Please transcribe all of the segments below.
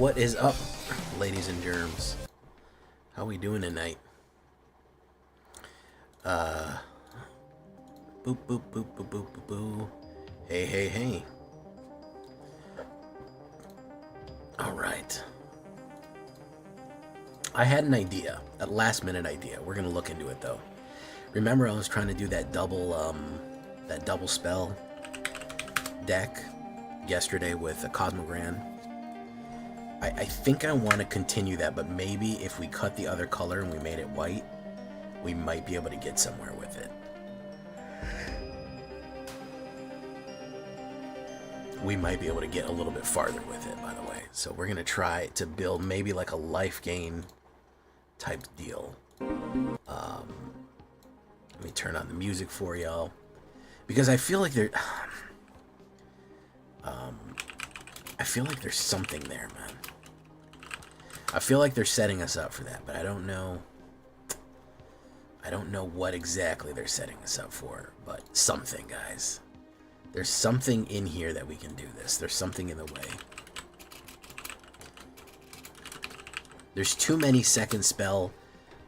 What is up, ladies and germs? How we doing tonight? Boop, boop, boop, boop, boop, boop, boop. Hey, hey, hey. Alright. I had an idea, a last minute idea. We're gonna look into it though. Remember I was trying to do that double spell deck yesterday with a Cosmogran? I think I want to continue that, but maybe if we cut the other color and we made it white, we might be able to get somewhere with it. We might be able to get a little bit farther with it, by the way. So we're going to try to build maybe like a life gain type deal. Let me turn on the music for y'all. Because I feel like there... I feel like there's something there, man. I feel like they're setting us up for that, but I don't know. I don't know what exactly they're setting us up for, but something, guys. There's something in here that we can do this. There's something in the way. There's too many second spell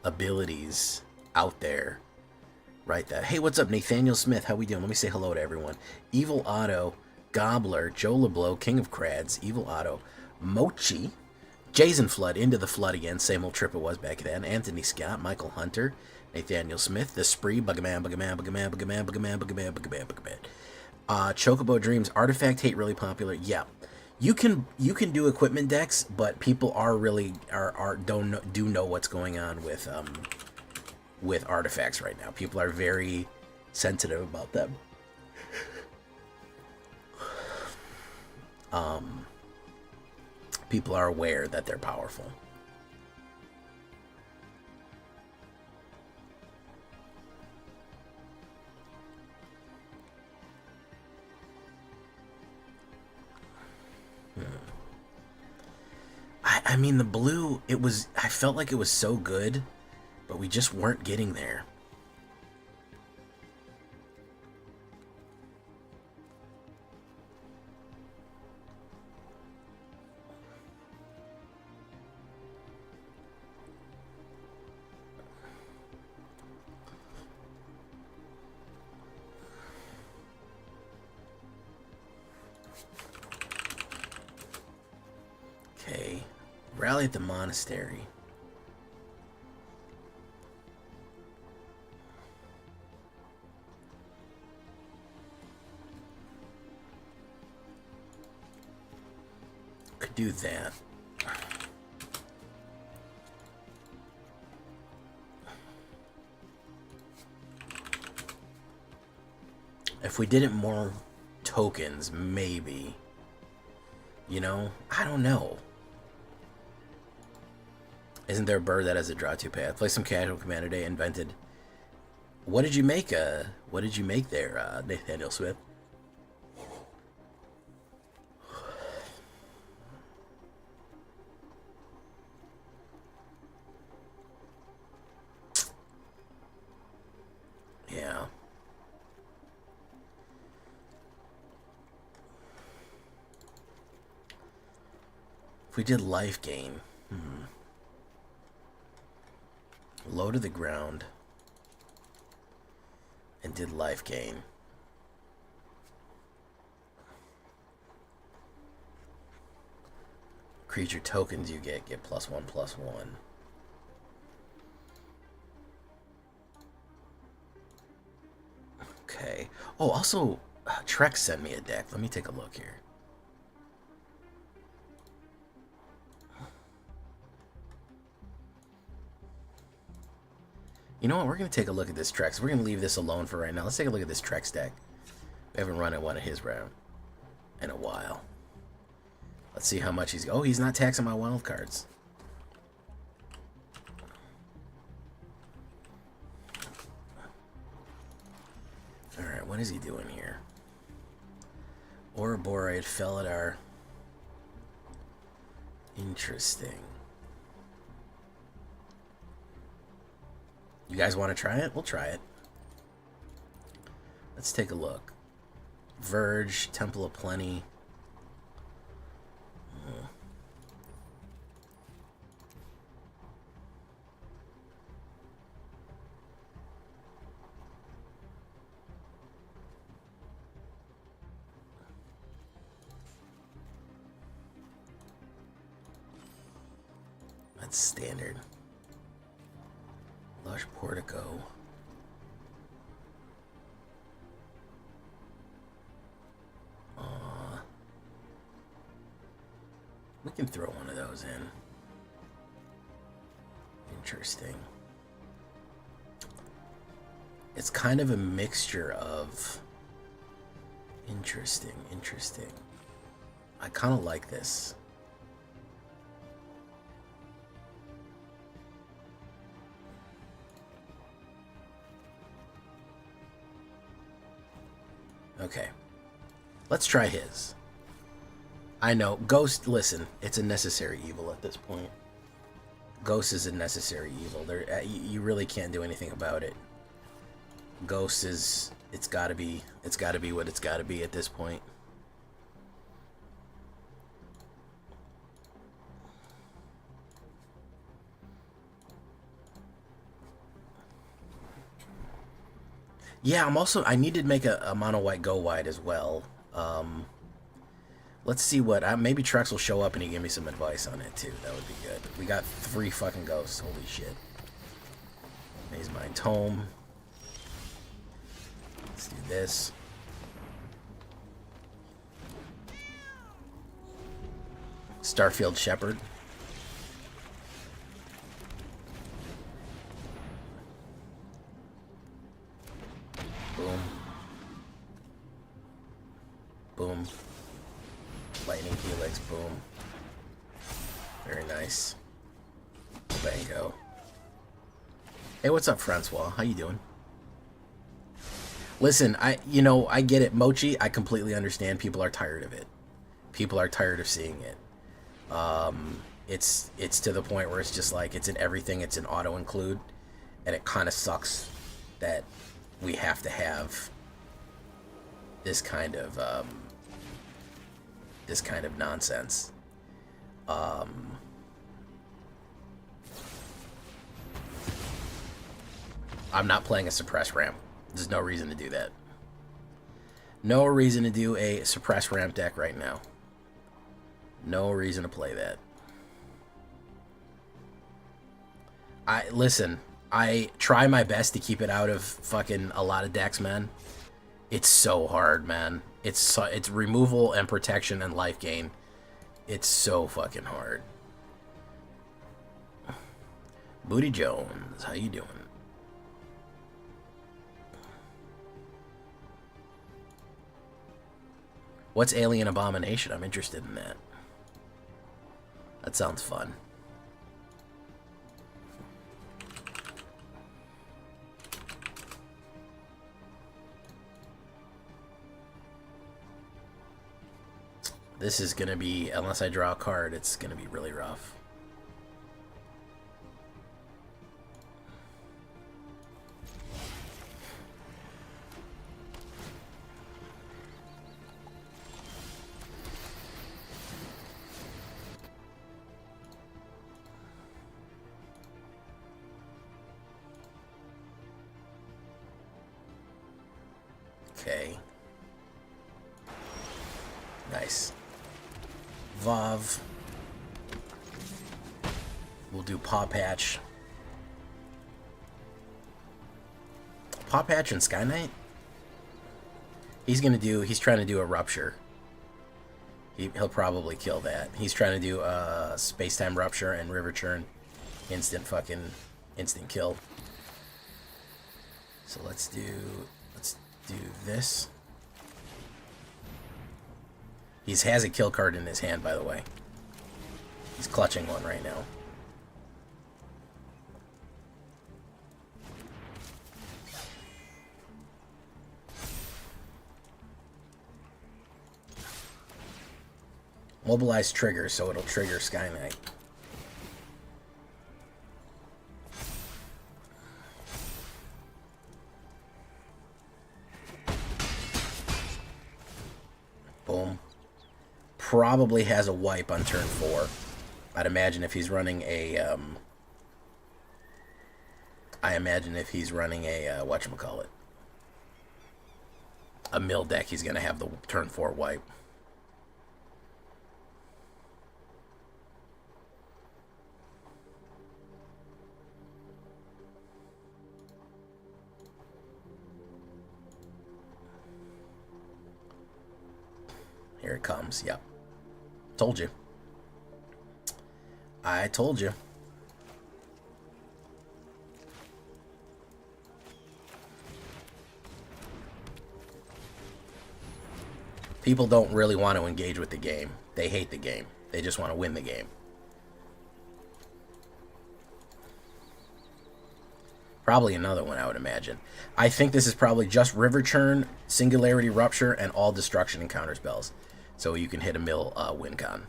abilities out there. Right, that. Hey, what's up, Nathaniel Smith? How we doing? Let me say hello to everyone. Evil Otto, Gobbler, Joe LeBlow, King of Crads, Evil Otto, Mochi, Jason Flood, Into the Flood again, same old trip it was back then, Anthony Scott, Michael Hunter, Nathaniel Smith, The Spree, Buggerman, Chocobo Dreams, Artifact Hate, really popular. Yeah, you can do equipment decks, but people are really do know what's going on with artifacts right now. People are very sensitive about them. People are aware that they're powerful. I mean, the blue, I felt like it was so good, but we just weren't getting there. Okay, rally at the monastery. Could do that. If we did it more tokens, maybe. You know? I don't know. Isn't there a bird that has a draw 2 path? Play some casual Commander Day, invented. What did you make there, Nathaniel Smith? Yeah. If we did life gain. Low to the ground. And did life gain. Creature tokens you get +1/+1. Okay. Oh, also, Trek sent me a deck. Let me take a look here. You know what? We're going to take a look at this Trex. We're going to leave this alone for right now. Let's take a look at this Trex deck. We haven't run at one of his round in a while. Let's see how much he's... Oh, he's not taxing my wild cards. Alright, what is he doing here? Ouroborite, Felidar. Interesting. You guys want to try it? We'll try it. Let's take a look. Verge, Temple of Plenty. That's standard. Lush Portico. We can throw one of those in. Interesting. It's kind of a mixture of... Interesting. I kind of like this. Okay. Let's try his. I know. Ghost, listen, it's a necessary evil at this point. Ghost is a necessary evil. You really can't do anything about it. Ghost is... It's gotta be what it's gotta be at this point. Yeah, I need to make a mono white go wide as well. Let's see what... maybe Trex will show up and he give me some advice on it, too. That would be good. We got 3 fucking ghosts. Holy shit. Maze Mind Tome. Let's do this. Starfield Shepherd. Boom. Boom. Lightning Helix, boom. Very nice. Bango. Hey, what's up, Francois? How you doing? Listen, I get it. Mochi, I completely understand. People are tired of it. People are tired of seeing it. It's to the point where it's just like, it's in everything. It's an auto-include. And it kind of sucks that we have to have this kind of nonsense. I'm not playing a suppress ramp. There's no reason to do that. No reason to do a suppress ramp deck right now. No reason to play that. Listen, I try my best to keep it out of fucking a lot of decks, man. It's so hard, man. It's removal and protection and life gain. It's so fucking hard. Booty Jones, how you doing? What's Alien Abomination? I'm interested in that. That sounds fun. This is going to be, unless I draw a card, it's going to be really rough. Okay. Nice. Vav. We'll do Paw Patch. Paw Patch and Sky Knight? He's trying to do a Rupture. He'll probably kill that. He's trying to do a Space-Time Rupture and River Churn. Instant kill. So let's do this. He has a kill card in his hand, by the way. He's clutching one right now. Mobilize trigger, so it'll trigger Sky Knight. Boom. Probably has a wipe on turn 4. I'd imagine if he's running a, whatchamacallit, a mill deck, he's going to have the turn 4 wipe. Here it comes. Yep. Told you. I told you. People don't really want to engage with the game. They hate the game. They just want to win the game. Probably another one, I would imagine. I think this is probably just River Churn, Singularity Rupture, and all Destruction Encounter spells. So you can hit a mill win con.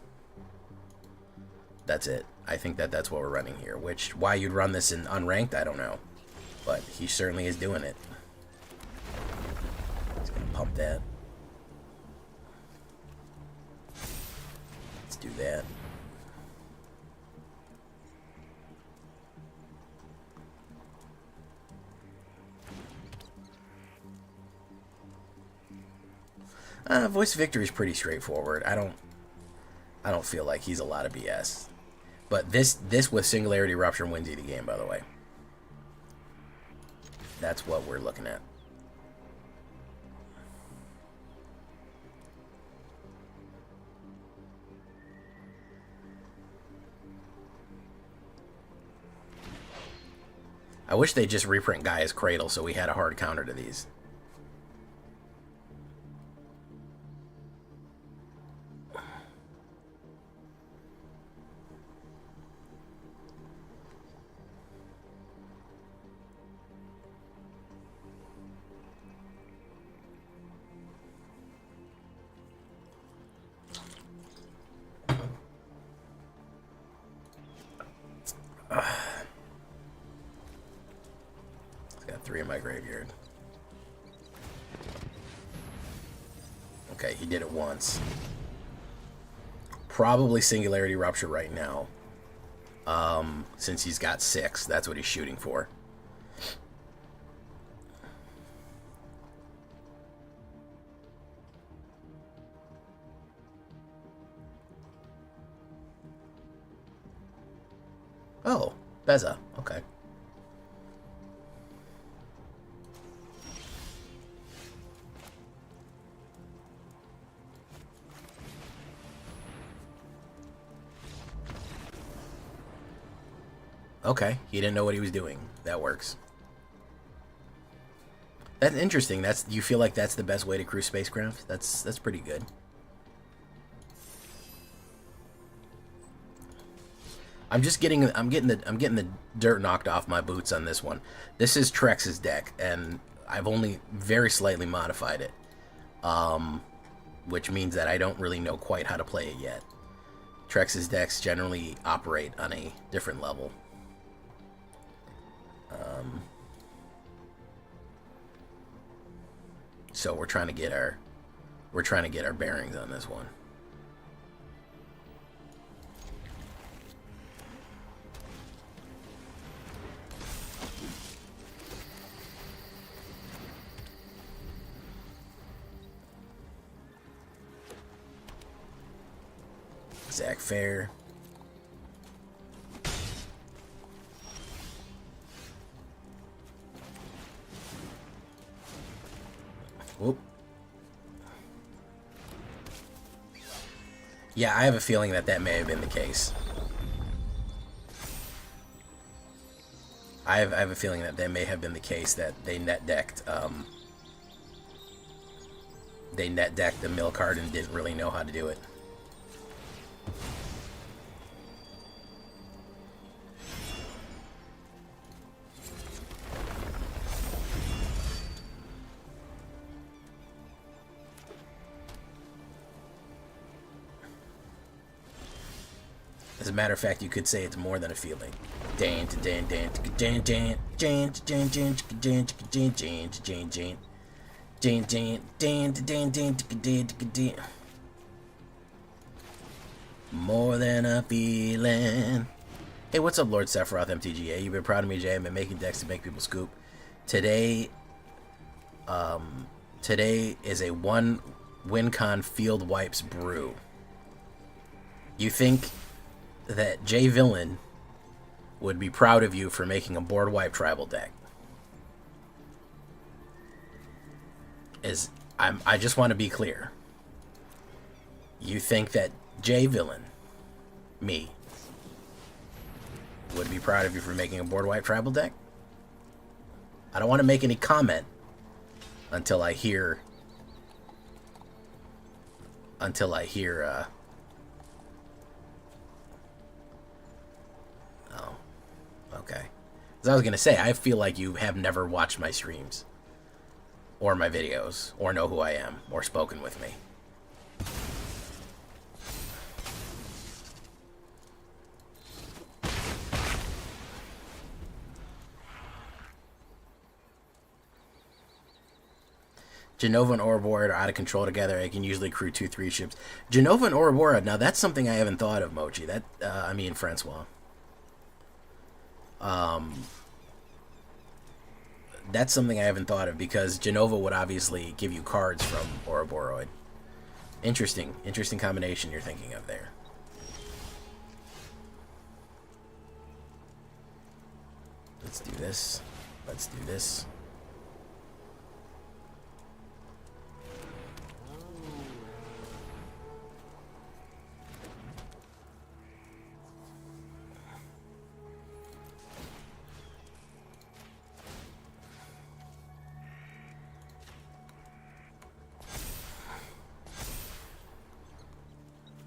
That's it. I think that's what we're running here. Which, why you'd run this in unranked, I don't know. But he certainly is doing it. He's going to pump that. Let's do that. Voice of Victory is pretty straightforward. I don't feel like he's a lot of BS. But this with Singularity Rupture wins you the game, by the way. That's what we're looking at. I wish they'd just reprint Gaia's Cradle so we had a hard counter to these. Three in my graveyard. Okay, he did it once. Probably Singularity Rupture right now. Since he's got 6, that's what he's shooting for. Oh, Beza. Okay. Okay, he didn't know what he was doing. That works. That's interesting. That's, you feel like that's the best way to cruise spacecraft? That's pretty good. I'm getting the dirt knocked off my boots on this one. This is Trex's deck, and I've only very slightly modified it, which means that I don't really know quite how to play it yet. Trex's decks generally operate on a different level. So we're trying to get our bearings on this one. Zach Fair. Whoop. Yeah, I have a feeling that may have been the case. I have a feeling that may have been the case, that they net decked the mill card and didn't really know how to do it. As a matter of fact, you could say it's more than a feeling. More than a feeling. Hey, what's up, Lord Sephiroth MTGA? You've been proud of me, Jay. I've been making decks to make people scoop. Today is a 1 WinCon Field Wipes brew. You think that Jay Villain would be proud of you for making a board wipe tribal deck? I just want to be clear. You think that J Villain, me, would be proud of you for making a board wipe tribal deck? I don't want to make any comment until I hear oh, okay. As I was gonna say, I feel like you have never watched my streams or my videos or know who I am or spoken with me. Genova and Ouroboros are out of control together. I can usually crew 2-3 ships. Genova and Ouroboros, now that's something I haven't thought of, Mochi. That, I mean, Francois. That's something I haven't thought of, because Genova would obviously give you cards from Ouroboros. Interesting combination you're thinking of there. Let's do this. Let's do this.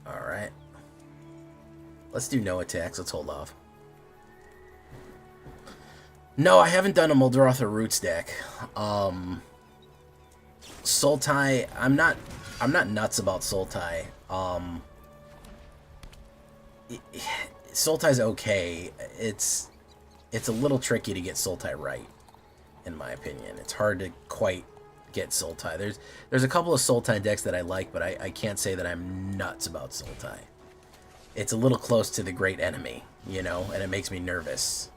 Alright. Let's do no attacks. Let's hold off. No, I haven't done a Muldrotha Roots deck. Sultai, I'm not nuts about Sultai. Sultai's okay. It's a little tricky to get Sultai right, in my opinion. It's hard to quite get Sultai. There's a couple of Sultai decks that I like, but I can't say that I'm nuts about Sultai. It's a little close to the great enemy, you know, and it makes me nervous.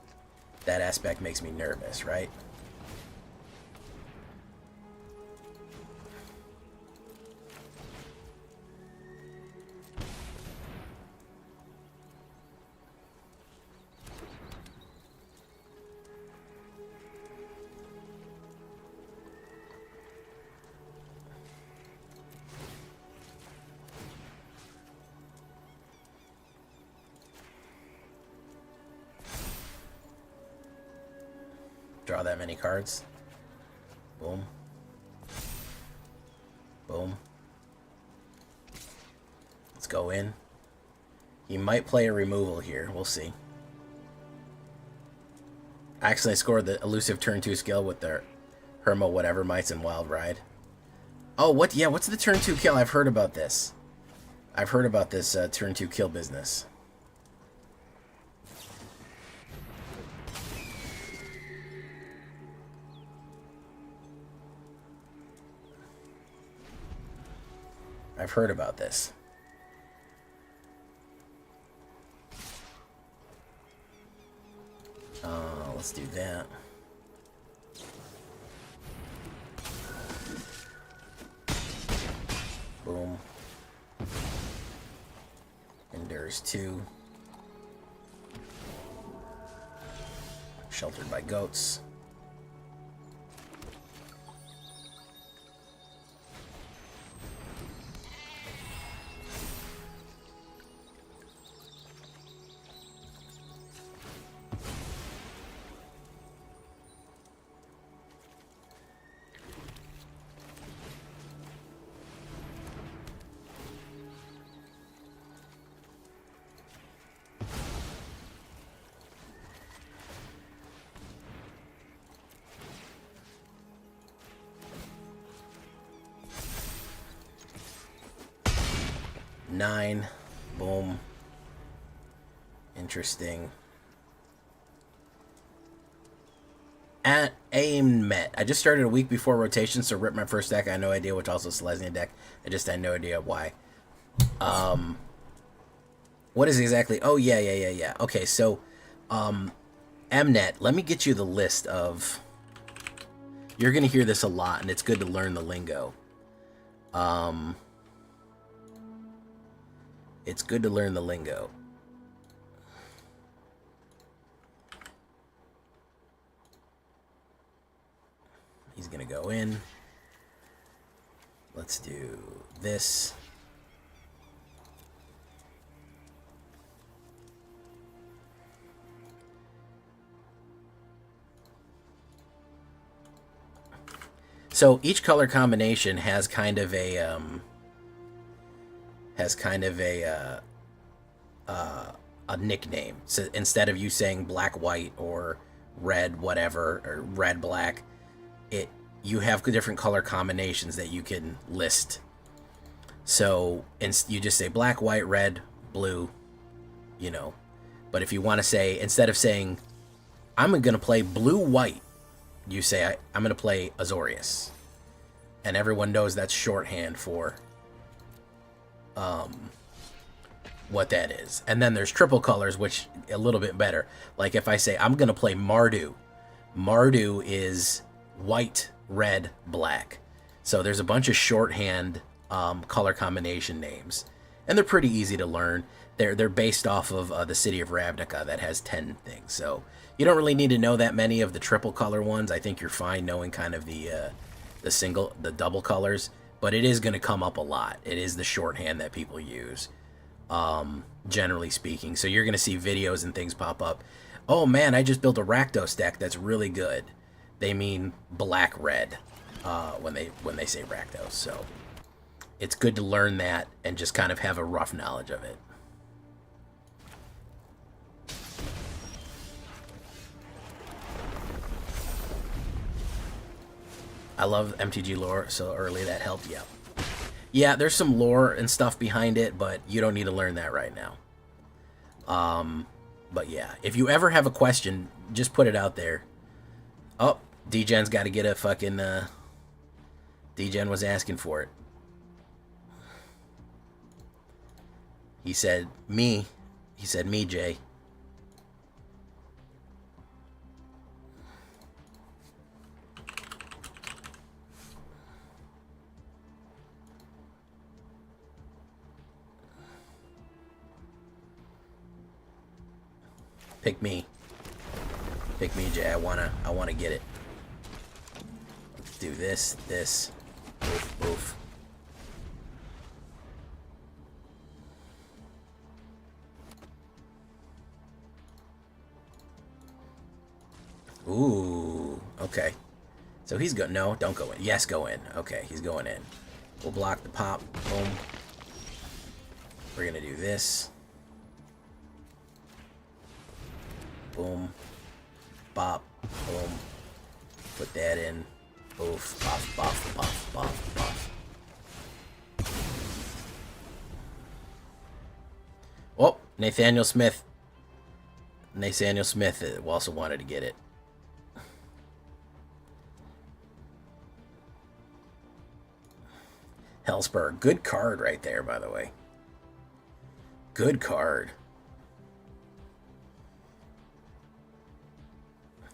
That aspect makes me nervous, right? Draw that many cards. Boom. Boom. Let's go in. He might play a removal here. We'll see. Actually, I scored the elusive turn 2 skill with the Hermo whatever mites and Wild Ride. Oh, what? Yeah, what's the turn 2 kill? I've heard about this. I've heard about this turn 2 kill business. I've heard about this. Let's do that. Boom. Endures 2. Sheltered by goats. Nine. Boom. Interesting. At aim met. I just started a week before rotation, so ripped my first deck. I had no idea, which also Selesnya deck. I just had no idea why. What is exactly? Oh, yeah. Okay, so, Mnet, let me get you the list of... You're going to hear this a lot, and it's good to learn the lingo. It's good to learn the lingo. He's going to go in. Let's do this. So each color combination has kind of a nickname. So instead of you saying black white or red whatever or red black, you have different color combinations that you can list. So you just say black, white, red, blue, you know. But if you want to say, instead of saying I'm going to play blue white, you say I'm going to play Azorius, and everyone knows that's shorthand for what that is. And then there's triple colors, which a little bit better. Like if I say I'm going to play Mardu, Mardu is white, red, black. So there's a bunch of shorthand color combination names, and they're pretty easy to learn. They're based off of the city of Ravnica that has 10 things. So you don't really need to know that many of the triple color ones. I think you're fine knowing kind of the double colors, but it is going to come up a lot. It is the shorthand that people use, generally speaking. So you're going to see videos and things pop up. Oh man, I just built a Rakdos deck that's really good. They mean black red when they say Rakdos. So it's good to learn that and just kind of have a rough knowledge of it. I love MTG lore so early. That helped. Yeah. Yeah, there's some lore and stuff behind it, but you don't need to learn that right now. But yeah, if you ever have a question, just put it out there. Oh, D-Gen's got to get a fucking... D-Gen was asking for it. He said, me. He said, me, Jay. Pick me. Pick me, Jay. I wanna get it. Let's do this. Oof, oof. Ooh, okay. So he's going. No, don't go in. Yes, go in. Okay, he's going in. We'll block the pop. Boom. We're gonna do this. Boom. Bop. Boom. Put that in. Oof. Buff, buff, buff, buff, buff. Oh, Nathaniel Smith. Nathaniel Smith also wanted to get it. Hellspur. Good card right there, by the way. Good card.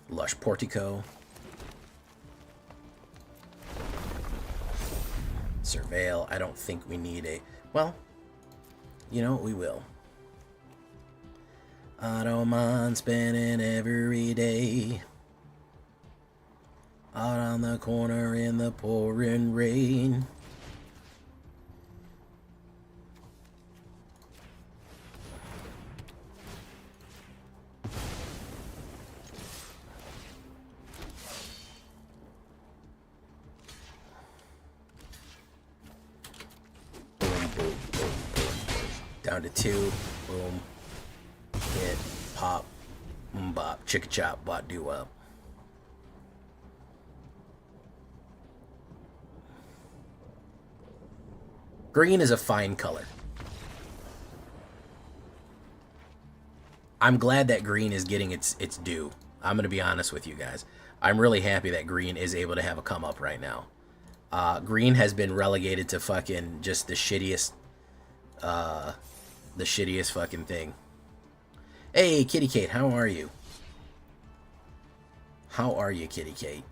Lush Portico. Surveil. I don't think we need a... Well, you know, we will. I don't mind spending every day out on the corner in the pouring rain. Down to 2. Boom. Hit. Pop. Bop. Chicka chop. Bot do up. Green is a fine color. I'm glad that green is getting its due. I'm going to be honest with you guys. I'm really happy that green is able to have a come up right now. Green has been relegated to fucking just the shittiest fucking thing. Hey, Kitty Kate, how are you? How are you, Kitty Kate?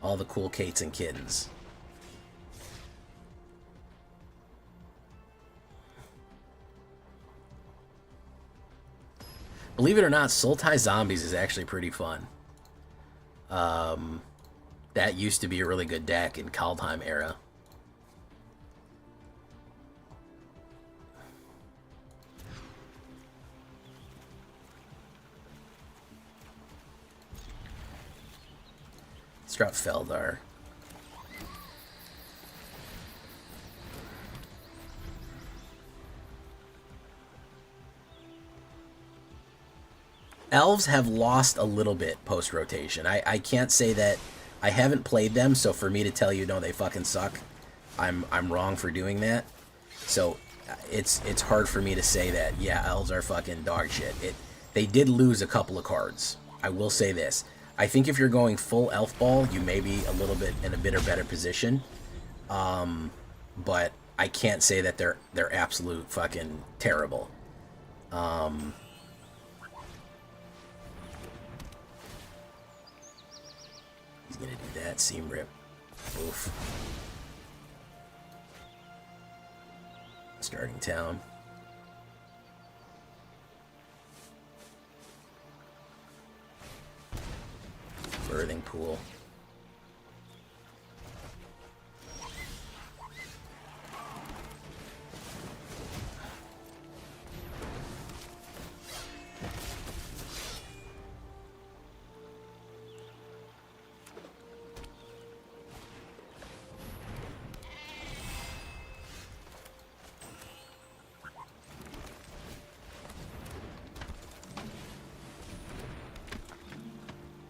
All the cool Kates and kittens. Believe it or not, Sultai Zombies is actually pretty fun. That used to be a really good deck in Kaldheim era. Let's drop Feldar. Elves have lost a little bit post-rotation. I can't say that I haven't played them, so for me to tell you, no, they fucking suck, I'm wrong for doing that. So it's hard for me to say that, yeah, elves are fucking dog shit. They did lose a couple of cards. I will say this. I think if you're going full elf ball, you may be a little bit in a bit or better position. But I can't say that they're absolute fucking terrible. He's gonna do that. Seam rip. Oof. Starting town. Birthing pool.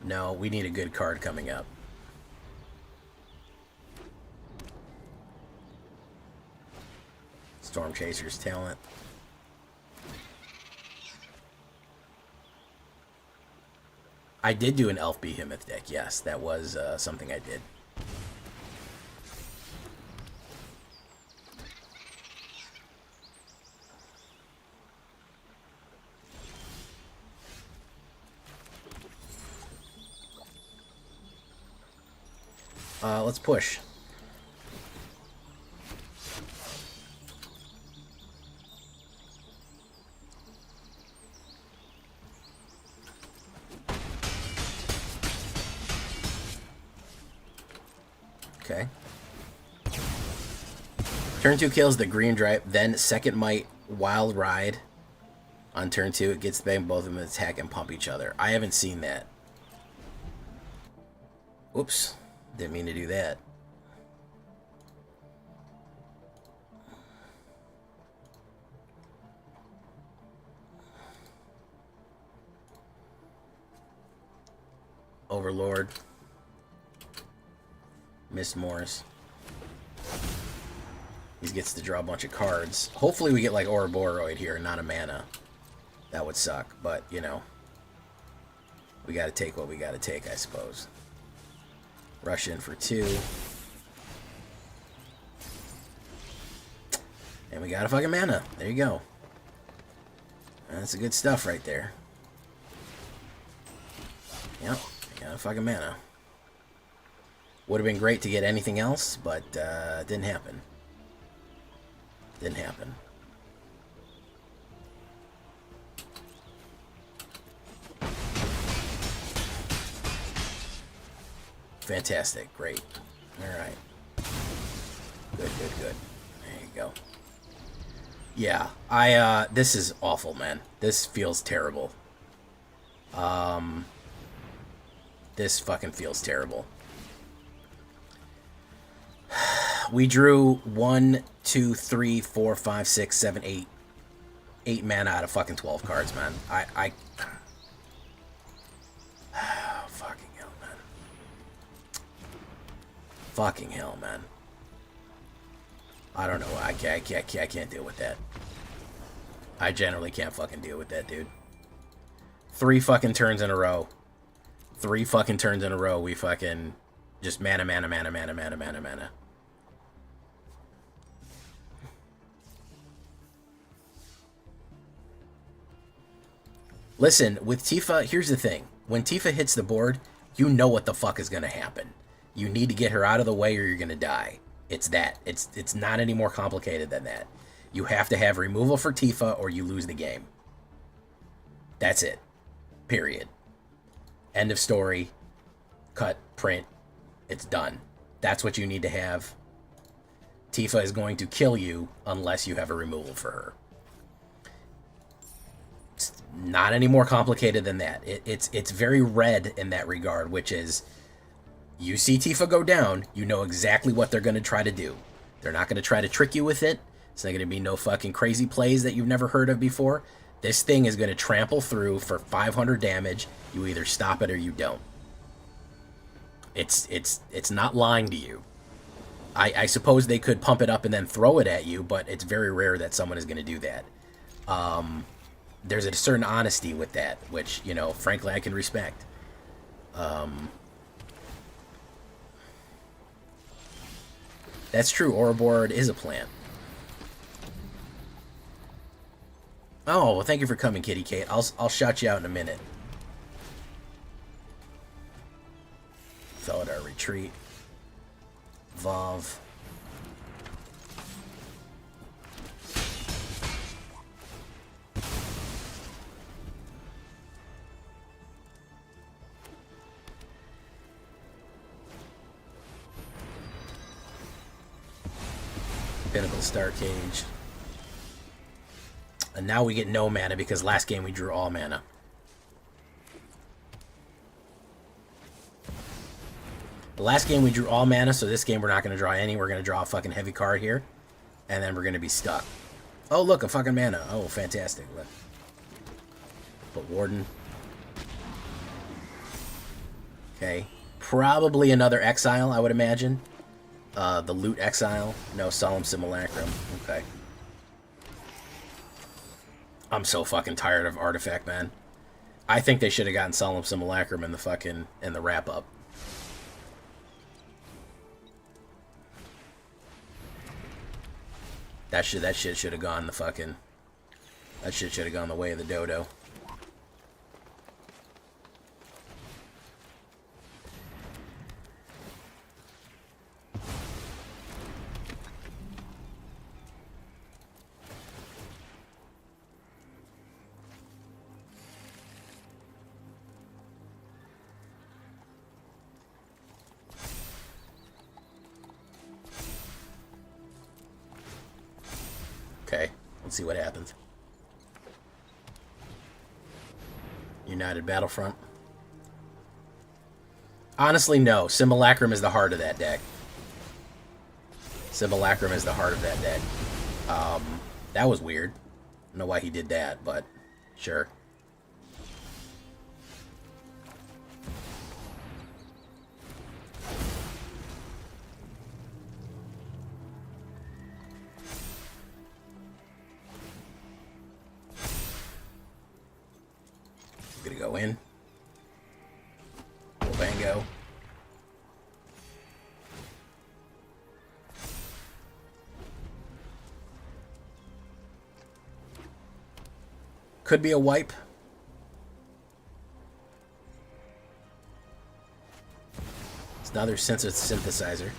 No, we need a good card coming up. Storm Chaser's talent. I did do an Elf Behemoth deck, yes. That was something I did. Let's push. Okay. Turn 2 kills the green drive, then second might wild ride. On turn 2, it gets them both of them attack and pump each other. I haven't seen that. Oops. Didn't mean to do that. Overlord. Miss Morris. He gets to draw a bunch of cards. Hopefully we get like Ouroboros here, not a mana. That would suck, but you know. We gotta take what we gotta take, I suppose. Rush in for 2. And we got a fucking mana. There you go. That's the good stuff right there. Yep, got a fucking mana. Would have been great to get anything else, but didn't happen. Didn't happen. Fantastic. Great. Alright. Good, good, good. There you go. Yeah, this is awful, man. This feels terrible. This fucking feels terrible. We drew 1, 2, 3, 4, 5, 6, 7, 8. 8 mana out of fucking 12 cards, man. Fucking hell, man. Fucking hell, man. I don't know. I can't deal with that. I generally can't fucking deal with that, dude. 3 fucking turns in a row. 3 fucking turns in a row. We fucking just mana, mana, mana, mana, mana, mana, mana. Listen, with Tifa, here's the thing. When Tifa hits the board, you know what the fuck is going to happen. You need to get her out of the way or you're going to die. It's that. It's not any more complicated than that. You have to have removal for Tifa or you lose the game. That's it. Period. End of story. Cut. Print. It's done. That's what you need to have. Tifa is going to kill you unless you have a removal for her. It's not any more complicated than that. It's very red in that regard, which is you see Tifa go down, you know exactly what they're going to try to do. They're not going to try to trick you with it. It's not going to be no fucking crazy plays that you've never heard of before. This thing is going to trample through for 500 damage. You either stop it or you don't. It's not lying to you. I suppose they could pump it up and then throw it at you, but it's very rare that someone is going to do that. There's a certain honesty with that, which, you know, frankly, I can respect. That's true. Ouroboros is a plant. Oh, well, thank you for coming, Kitty Kate. I'll shout you out in a minute. Felidar Retreat. Vov. Pinnacle Star Cage. And now we get no mana because last game we drew all mana. The last game we drew all mana, so this game we're not going to draw any. We're going to draw a fucking heavy card here. And then we're going to be stuck. Oh, look, a fucking mana. Oh, fantastic. But Warden. Okay. Probably another Exile, I would imagine. The Loot Exile. No, Solemn Simulacrum. Okay. I'm so fucking tired of Artifact, man. I think they should have gotten Solemn Simulacrum in the wrap-up. That shit should have gone that shit should have gone the way of the dodo. Okay, let's see what happens. United Battlefront. Honestly, no. Simulacrum is the heart of that deck. Simulacrum is the heart of that deck. That was weird. I don't know why he did that, but sure. Gonna go in. Bango. Could be a wipe. It's another synthesizer.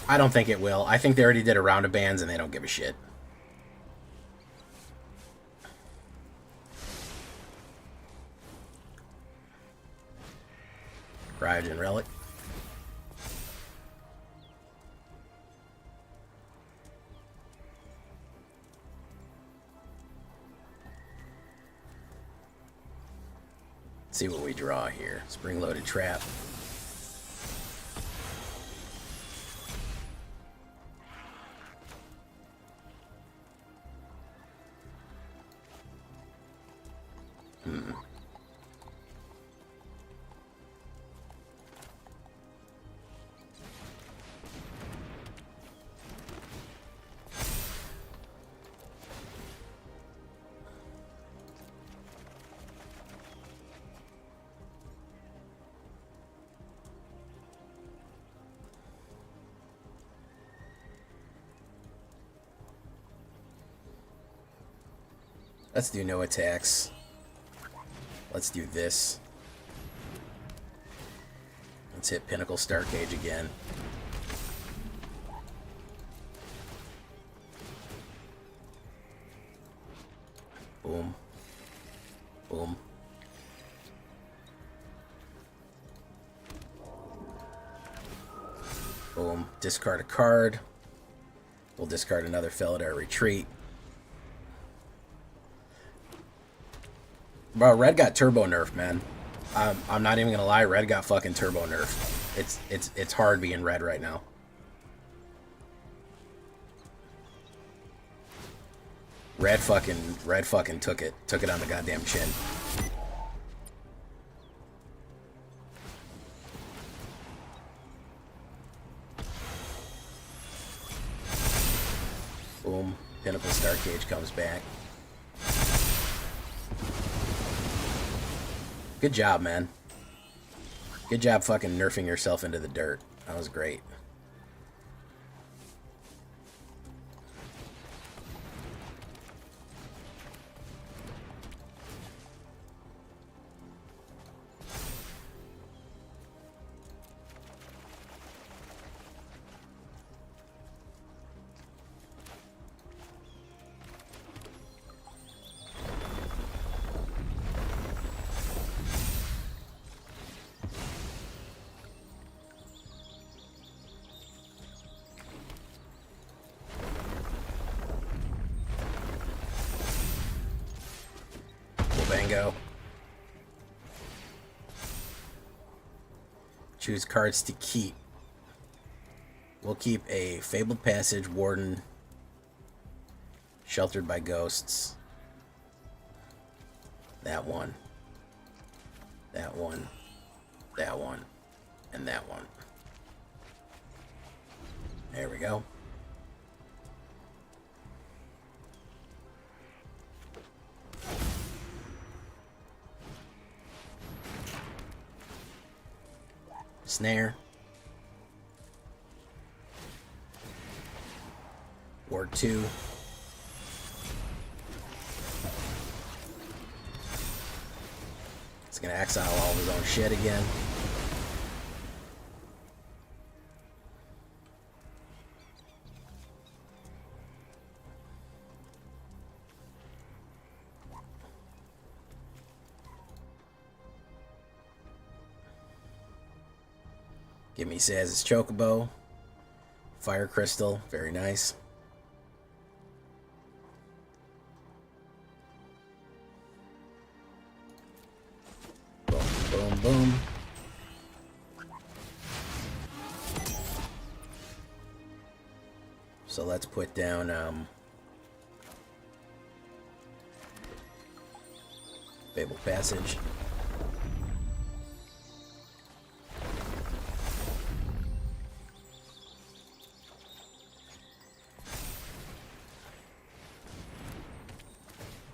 I don't think it will. I think they already did a round of bans and they don't give a shit. Cryogen Relic. Let's see what we draw here. Spring-loaded trap. Let's do no attacks. Let's do this. Let's hit Pinnacle Star Cage again. Boom. Boom. Boom. Discard a card. We'll discard another Felidar Retreat. Bro, Red got turbo nerfed, man. I'm not even gonna lie, Red got fucking turbo nerfed. It's hard being Red right now. Red fucking took it on the goddamn chin. Boom. Pinnacle Star Cage comes back. Good job, man. Good job fucking nerfing yourself into the dirt. That was great. Bango. Choose cards to keep. We'll keep a Fabled Passage, Warden, Sheltered by Ghosts. That one. That one. That one. And that one. There we go. Snare. Ward 2. It's gonna exile all of his own shit again. Give me Saz's Chocobo. Fire Crystal. Very nice. Boom, boom, boom. So let's put down Fabled Passage.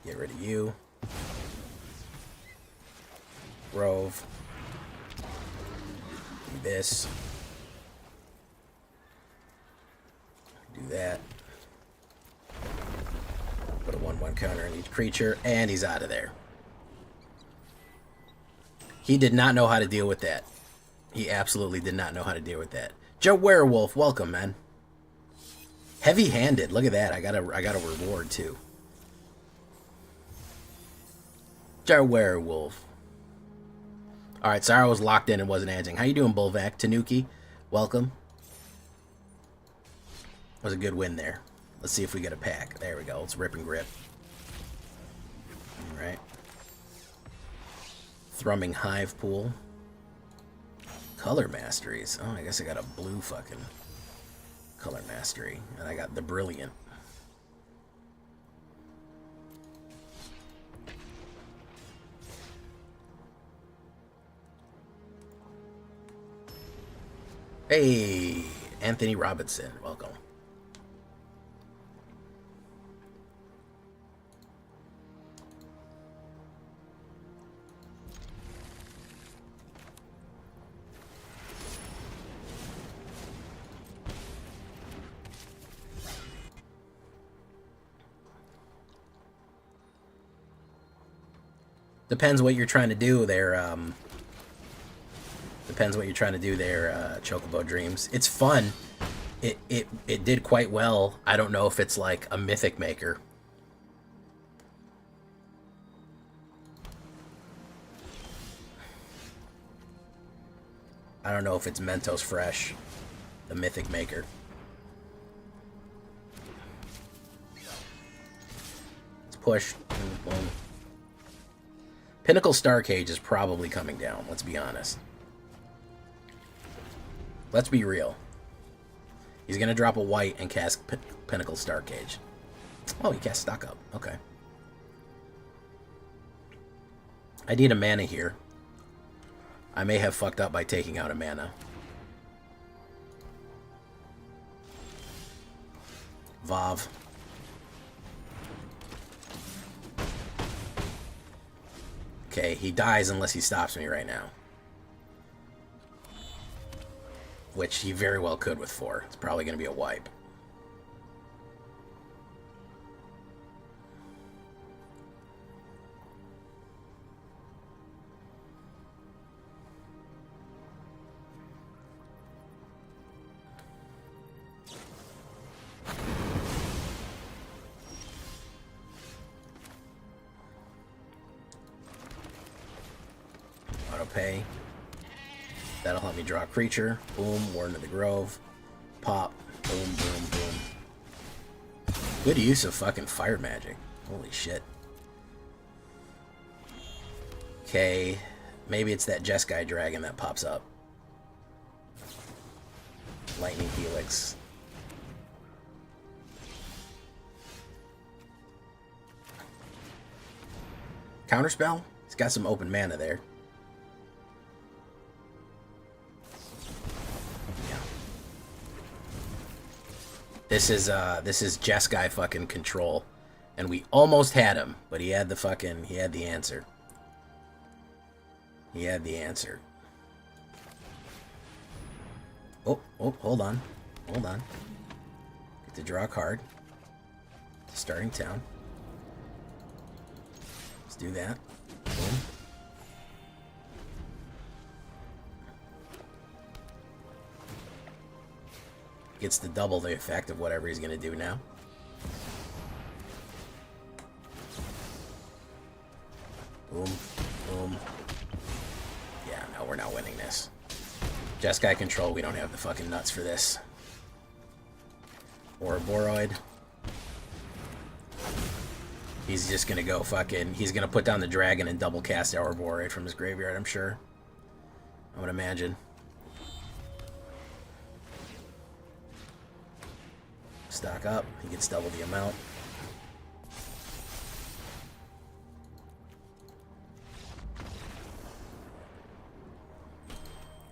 Get rid of you. Grove. Do this. Do that. Put a 1/1 counter on each creature, and he's out of there. He did not know how to deal with that. He absolutely did not know how to deal with that. Joe Werewolf, welcome, man. Heavy-handed. Look at that. I got a reward too. Joe Werewolf. All right, sorry I was locked in and wasn't answering. How you doing, Bulvac? Tanuki, welcome. That was a good win there. Let's see if we get a pack. There we go. Let's rip and grip. All right. Thrumming Hive Pool. Color Masteries. Oh, I guess I got a blue fucking Color Mastery. And I got the Brilliant. Hey, Anthony Robinson, welcome. Depends what you're trying to do there. Depends what you're trying to do there, Chocobo Dreams. It's fun. It did quite well. I don't know if it's like a mythic maker. I don't know if it's Mentos Fresh, the mythic maker. Let's push. Boom, boom. Pinnacle Star Cage is probably coming down, let's be honest. Let's be real. He's going to drop a white and cast Pinnacle Star Cage. Oh, you cast stock up. Okay. I need a mana here. I may have fucked up by taking out a mana. Vav. Okay, he dies unless he stops me right now. Which he very well could with 4. It's probably going to be a wipe. Pay. That'll help me draw a creature. Boom, Warden of the Grove. Pop. Boom, boom, boom. Good use of fucking fire magic. Holy shit. Okay. Maybe it's that Jeskai dragon that pops up. Lightning Helix. Counterspell? He's got some open mana there. This is Jeskai fucking control. And we almost had him, but he had the answer. He had the answer. Oh, hold on. Hold on. Get to draw a card. Starting town. Let's do that. Boom. Gets to double the effect of whatever he's going to do now. Boom. Boom. Yeah, no, we're not winning this. Jeskai control, we don't have the fucking nuts for this. Or a Boroid. He's just going to go fucking... He's going to put down the dragon and double cast our Boroid from his graveyard, I'm sure. I would imagine. Stock up. He gets double the amount.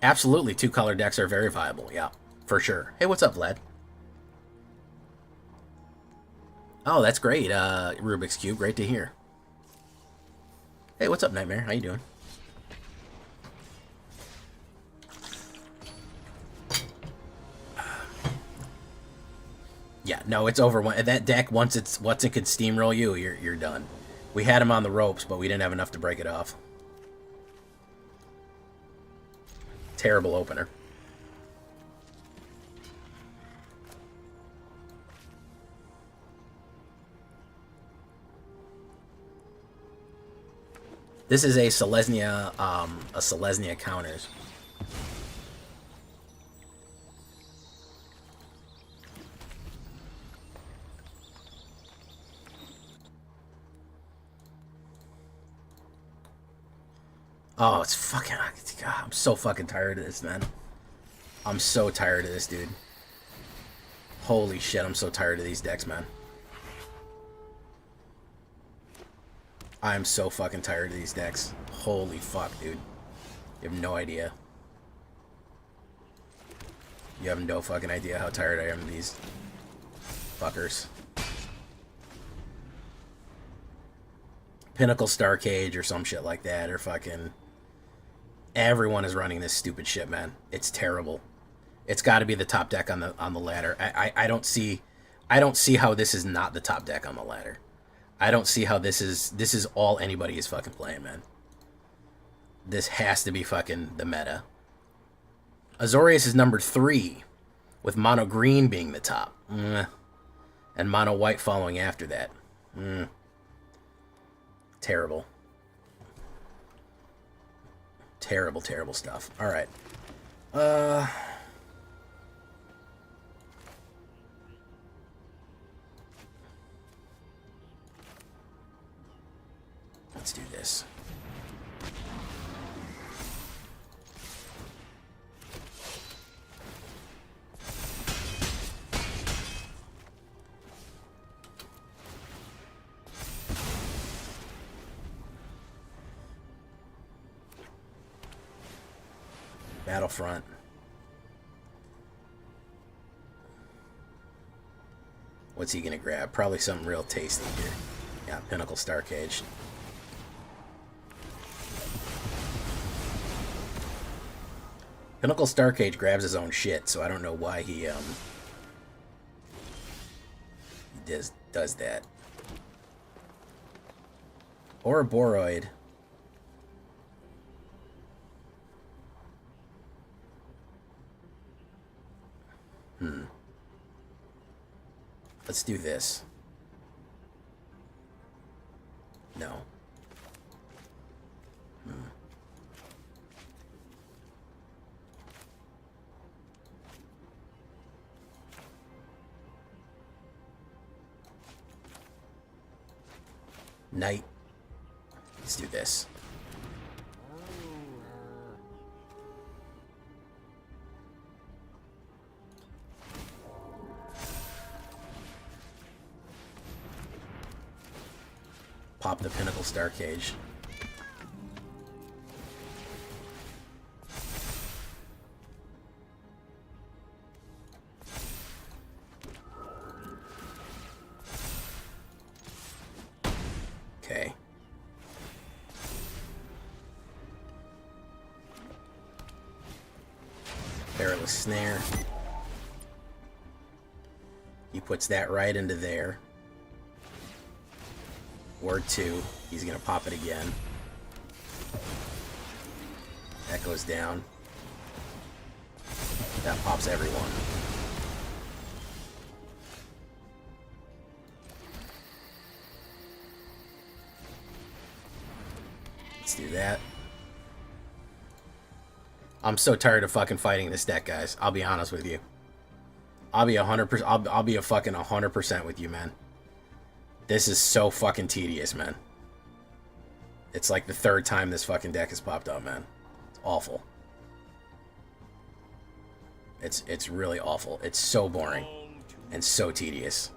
Absolutely, 2-color decks are very viable. Yeah, for sure. Hey, what's up, Vlad? Oh, that's great, Rubik's Cube. Great to hear. Hey, what's up, Nightmare? How you doing? Yeah, no, it's over. That deck, once it can steamroll you, you're done. We had him on the ropes, but we didn't have enough to break it off. Terrible opener. This is a Selesnya counters. Oh, it's fucking... God, I'm so fucking tired of this, man. I'm so tired of this, dude. Holy shit, I'm so tired of these decks, man. I'm so fucking tired of these decks. Holy fuck, dude. You have no idea. You have no fucking idea how tired I am of these fuckers. Pinnacle Star Cage or some shit like that, or fucking... Everyone is running this stupid shit, man. It's terrible. It's got to be the top deck on the ladder. I don't see how this is not the top deck on the ladder. I don't see how this is all anybody is fucking playing, man. This has to be fucking the meta. Azorius is number 3, with mono green being the top, and mono white following after that. Terrible. Terrible, terrible stuff. All right. Let's do this. Battlefront. What's he gonna grab? Probably something real tasty here. Yeah, Pinnacle Star Cage. Pinnacle Star Cage grabs his own shit, so I don't know why he does that. Ouroboros. Let's do this. No. Night. Let's do this. Pop the Pinnacle Star Cage. Okay. Perilous Snare. He puts that right into there. Word 2. He's going to pop it again. That goes down. That pops everyone. Let's do that. I'm so tired of fucking fighting this deck, guys. I'll be honest with you. I'll be 100%. I'll be a fucking 100% with you, man. This is so fucking tedious, man. It's like the third time this fucking deck has popped up, man. It's awful. It's really awful. It's so boring and so tedious.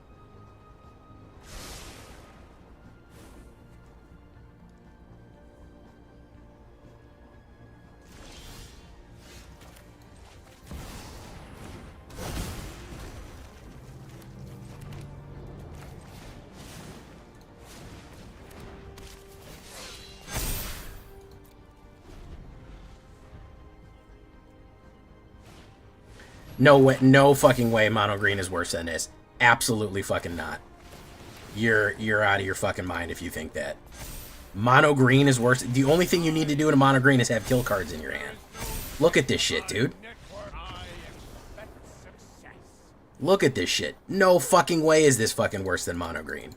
No way, no fucking way mono green is worse than this. Absolutely fucking not. You're out of your fucking mind if you think that. Mono green is worse. The only thing you need to do in a mono green is have kill cards in your hand. Look at this shit, dude. Look at this shit. No fucking way is this fucking worse than mono green.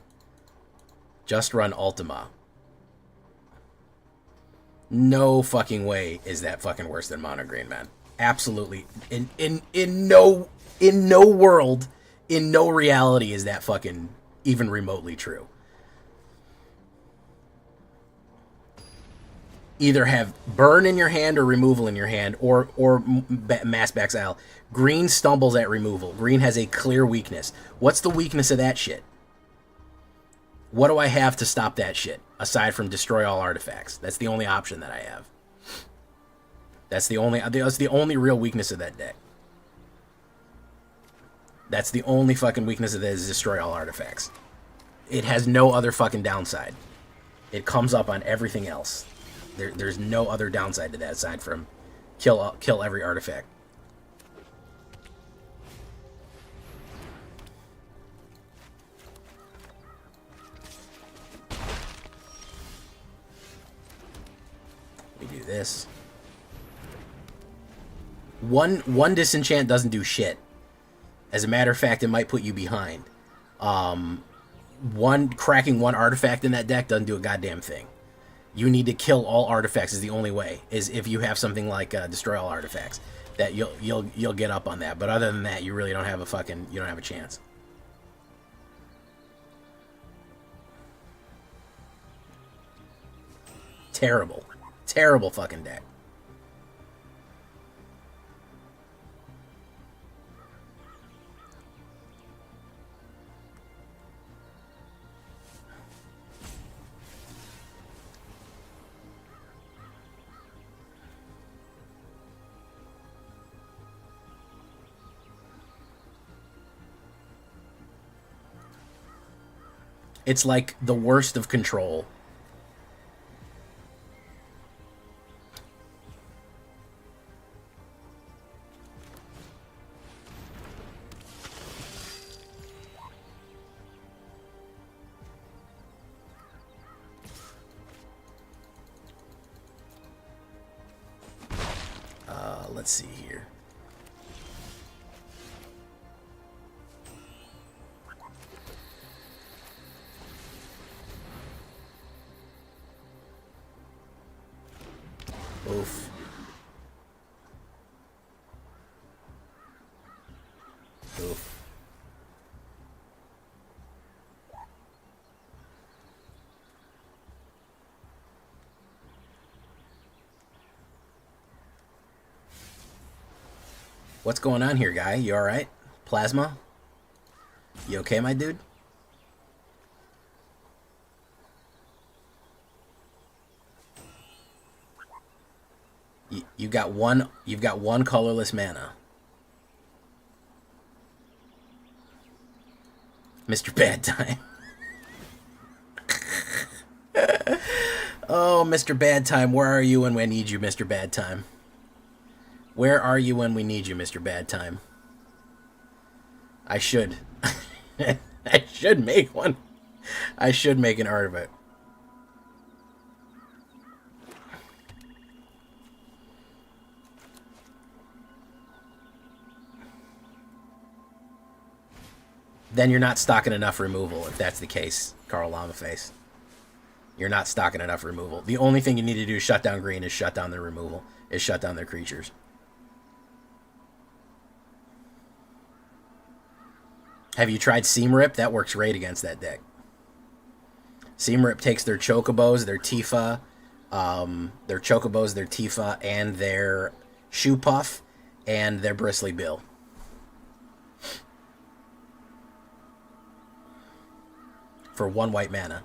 Just run Ultima. No fucking way is that fucking worse than mono green, man. Absolutely. In no world, in no reality is that fucking even remotely true. Either have burn in your hand or removal in your hand, or mass exile. Green stumbles at removal. Green has a clear weakness. What's the weakness of that shit? What do I have to stop that shit aside from destroy all artifacts? That's the only option that I have. That's the only real weakness of that deck. That's the only fucking weakness of that is destroy all artifacts. It has no other fucking downside. It comes up on everything else. There's no other downside to that aside from kill every artifact. We do this. One disenchant doesn't do shit. As a matter of fact, it might put you behind. Cracking one artifact in that deck doesn't do a goddamn thing. You need to kill all artifacts is the only way. Is if you have something like destroy all artifacts, that you'll get up on that. But other than that, you really don't have a chance. Terrible fucking deck. It's like the worst of control. Let's see here. Oof. Oof. What's going on here, guy? You alright? Plasma? You okay, my dude? You've got one colorless mana. Mr. Bad Time. Oh, Mr. Bad Time, where are you when we need you, Mr. Bad Time? Where are you when we need you, Mr. Bad Time? I should. I should make one. I should make an art of it. Then you're not stocking enough removal, if that's the case, Karl Lamaface. You're not stocking enough removal. The only thing you need to do is shut down green, is shut down their removal, is shut down their creatures. Have you tried Seam Rip? That works great against that deck. Seam Rip takes their Chocobos, their Tifa, and their Shoe Puff, and their Bristly Bill. For 1 white mana.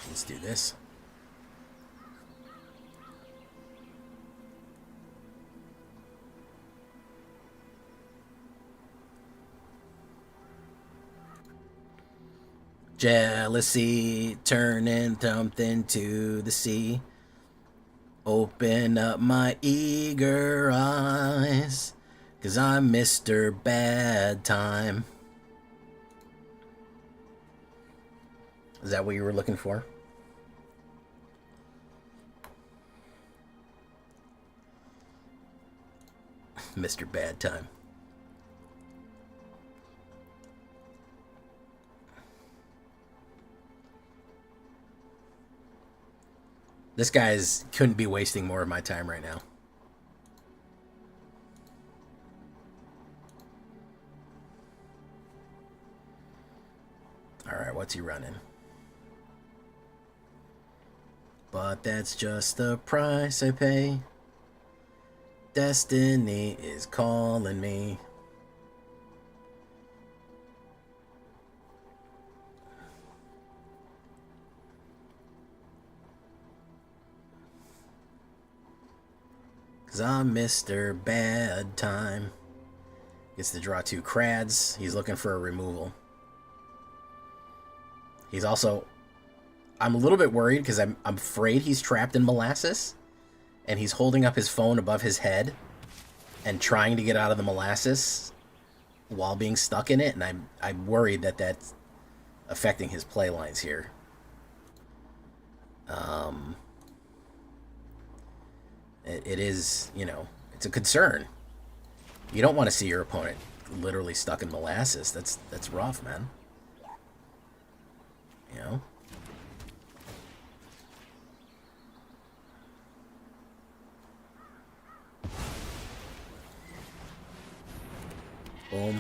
Let's do this. Jealousy turning something to the sea. Open up my eager eyes, 'cause I'm Mr. Bad Time. Is that what you were looking for? Mr. Bad Time. This guy's couldn't be wasting more of my time right now. Alright, what's he running? But that's just the price I pay. Destiny is calling me. Cause I'm Mr. Bad Time. Gets to draw 2 Crads. He's looking for a removal. He's also... I'm a little bit worried because I'm afraid he's trapped in molasses. And he's holding up his phone above his head and trying to get out of the molasses while being stuck in it. And I'm worried that that's affecting his play lines here. It is, you know, it's a concern. You don't want to see your opponent literally stuck in molasses. That's rough, man. You know? Boom.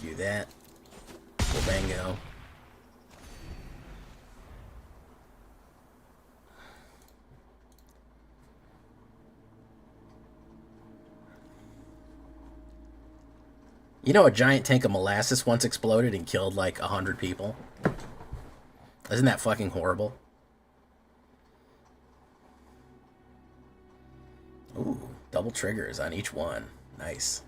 Do that. Bango. You know, a giant tank of molasses once exploded and killed like 100 people? Isn't that fucking horrible? Ooh, double triggers on each one. Nice.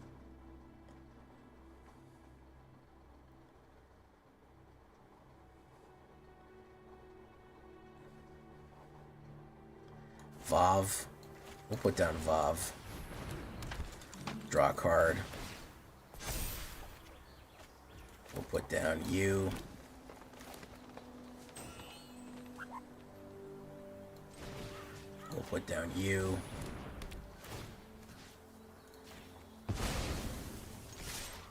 Vav. We'll put down Vav. Draw a card. We'll put down you. We'll put down you.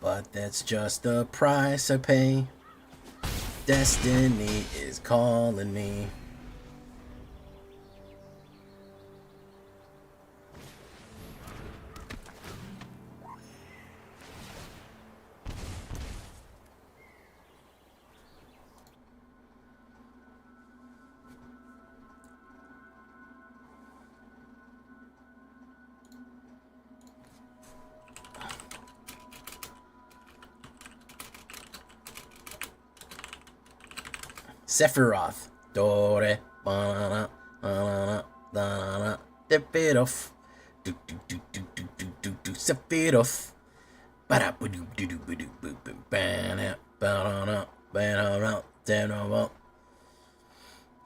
But that's just the price I pay. Destiny is calling me. Sephiroth. Dore. Banana. Banana. Banana. Sephiroth. Do do do do do do do do. Sephiroth. Ba ba do do do do do do. Banana. Banana. Banana. Banana.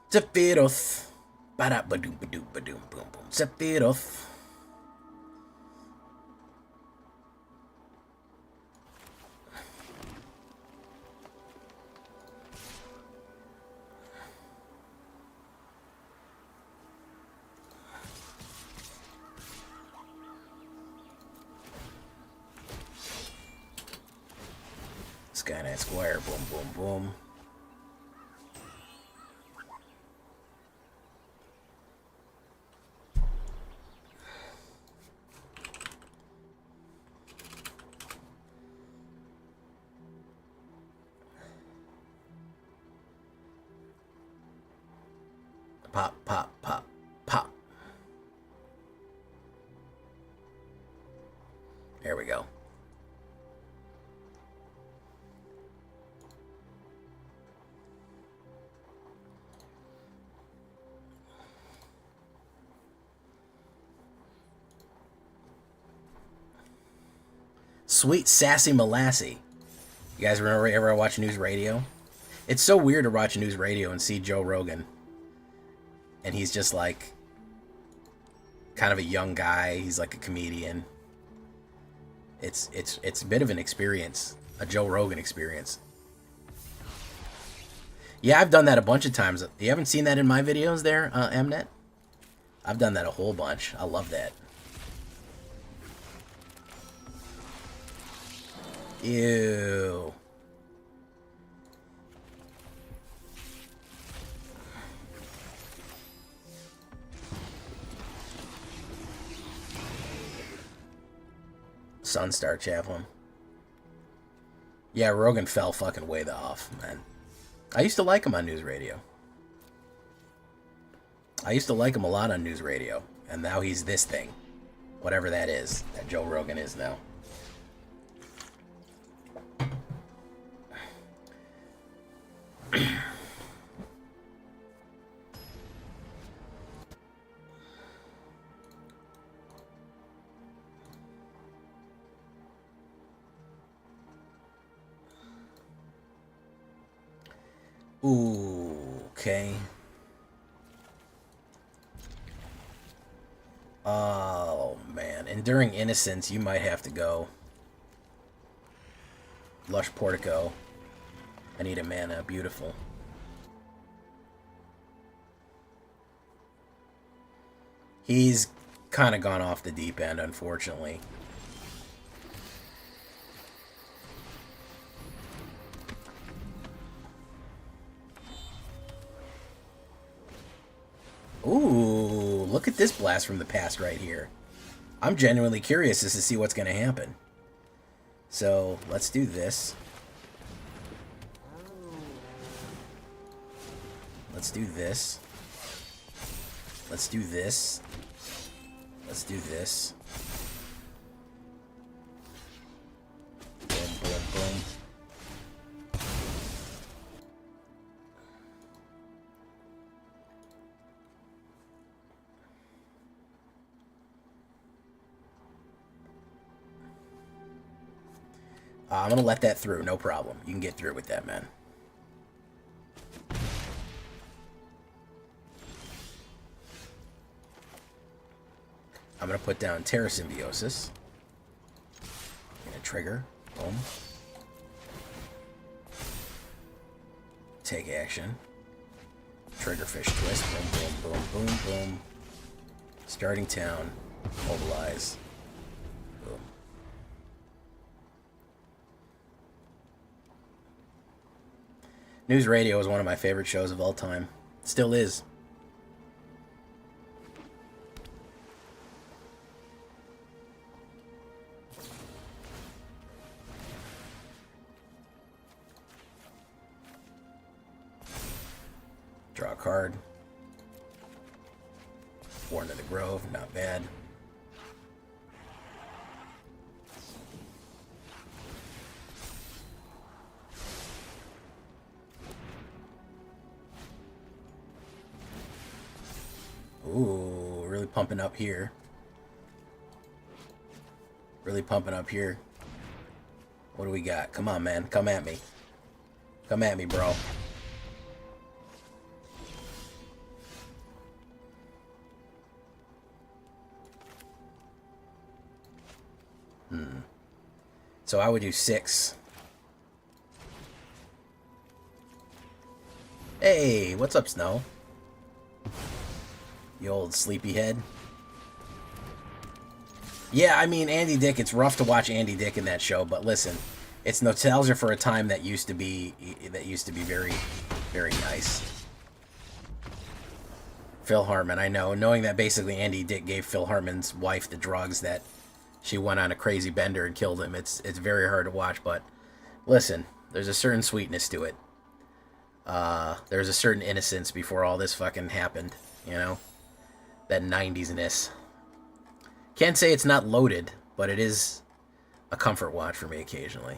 Sephiroth. Ba ba do ba do ba do boom boom. Sephiroth. Skynet Squire, boom, boom, boom. Pop, pop, pop, pop. There we go. Sweet Sassy Molassy. You guys remember ever watch news radio? It's so weird to watch news radio and see Joe Rogan. And he's just like kind of a young guy. He's like a comedian. It's a bit of an experience, a Joe Rogan experience. Yeah, I've done that a bunch of times. You haven't seen that in my videos there, Mnet? I've done that a whole bunch. I love that. Ew. Sunstar Chaplain. Yeah, Rogan fell fucking way off, man. I used to like him on news radio. I used to like him a lot on news radio. And now he's this thing. Whatever that is, that Joe Rogan is now. Ooh, okay. Oh, man. Enduring Innocence, you might have to go. Lush Portico. I need a mana. Beautiful. He's kind of gone off the deep end, unfortunately. Ooh, look at this blast from the past right here. I'm genuinely curious as to see what's going to happen. So, let's do this. Let's do this. Let's do this. Let's do this. Boom, boom, boom. I'm going to let that through, no problem. You can get through with that, man. I'm going to put down Terra Symbiosis. Gonna trigger. Boom. Take action. Trigger Fish Twist. Boom, boom, boom, boom, boom. Starting town. Mobilize. Boom. News Radio is one of my favorite shows of all time. Still is. Draw a card. Warden of the Grove, not bad. Ooh, really pumping up here. Really pumping up here. What do we got? Come on, man. Come at me. Come at me, bro. So I would do 6. Hey, what's up, Snow? You old sleepyhead. Yeah, I mean, Andy Dick, it's rough to watch Andy Dick in that show, but listen, it's nostalgia for a time that used to be very, very nice. Phil Hartman, I know. Knowing that basically Andy Dick gave Phil Hartman's wife the drugs that she went on a crazy bender and killed him. It's very hard to watch, but listen, there's a certain sweetness to it. There's a certain innocence before all this fucking happened, you know? That 90s-ness. Can't say it's not loaded, but it is a comfort watch for me occasionally.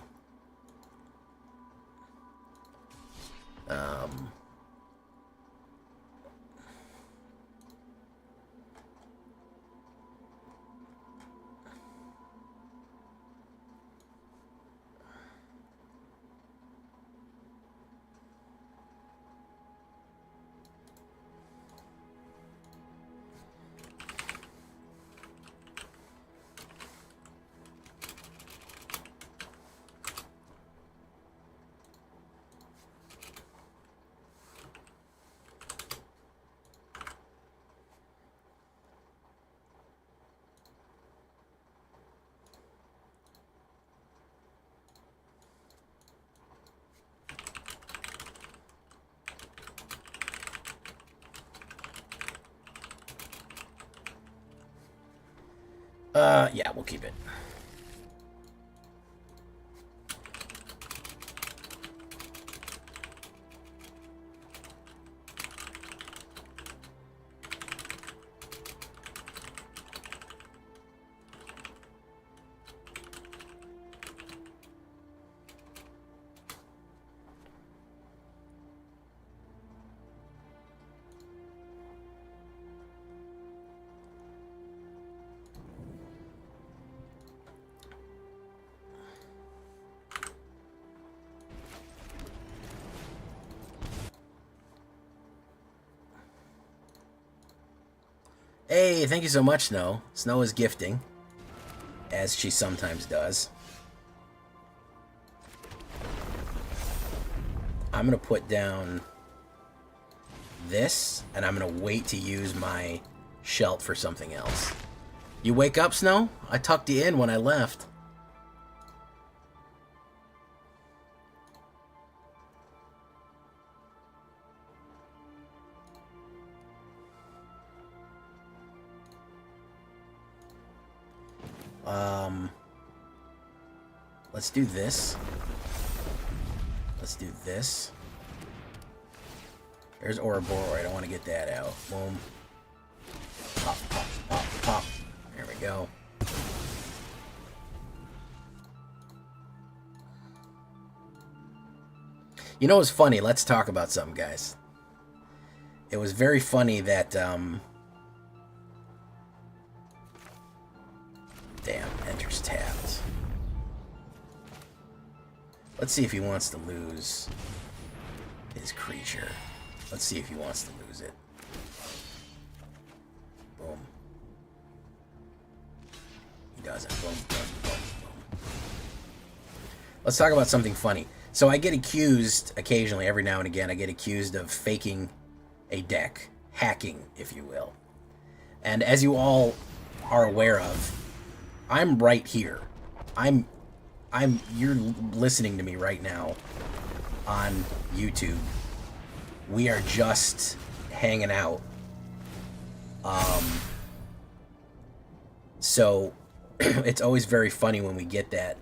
Yeah, we'll keep it. Hey, thank you so much, Snow. Snow is gifting, as she sometimes does. I'm going to put down this, and I'm going to wait to use my Shelt for something else. You wake up, Snow? I tucked you in when I left. Let's do this. Let's do this. There's Ouroboros. I don't want to get that out. Boom. Pop, pop, pop, pop. There we go. You know what's funny? Let's talk about something, guys. It was very funny that, damn, enters tapped. Let's see if he wants to lose his creature. Let's see if he wants to lose it. Boom. He doesn't. Boom, boom, boom, boom. Let's talk about something funny. So I get accused, occasionally, every now and again, I get accused of faking a deck. Hacking, if you will. And as you all are aware of, I'm right here. You're listening to me right now on YouTube. We are just hanging out. So it's always very funny when we get that.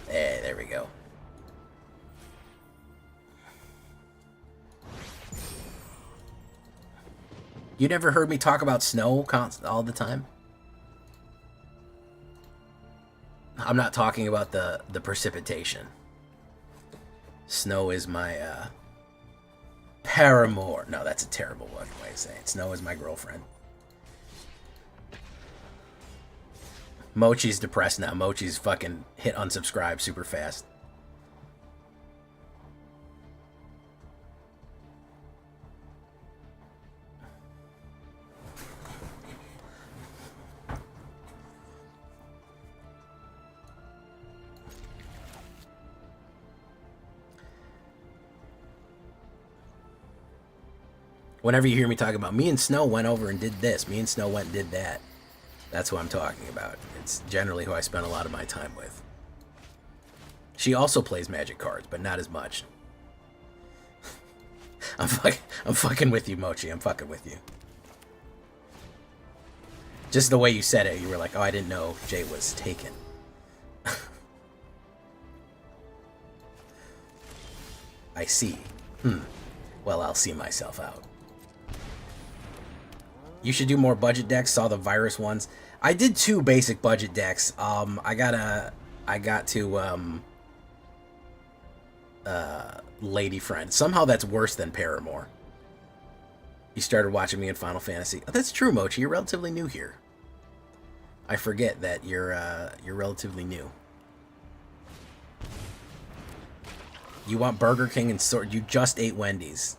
There we go. You never heard me talk about snow all the time? I'm not talking about the precipitation. Snow is my paramour. No, that's a terrible way of saying it. Snow is my girlfriend. Mochi's depressed now. Mochi's fucking hit unsubscribe super fast. Whenever you hear me talk about me and Snow went over and did this, me and Snow went and did that, that's who I'm talking about. It's generally who I spend a lot of my time with. She also plays Magic cards, but not as much. I'm fucking with you, Mochi. I'm fucking with you. Just the way you said it, you were like, oh, I didn't know Jay was taken. I see. Well, I'll see myself out. You should do more budget decks. Saw the virus ones. I did 2 basic budget decks. I got to Lady Friend. Somehow that's worse than Paramore. You started watching me in Final Fantasy. Oh, that's true, Mochi. You're relatively new here. I forget that you're relatively new. You want Burger King and sort. You just ate Wendy's.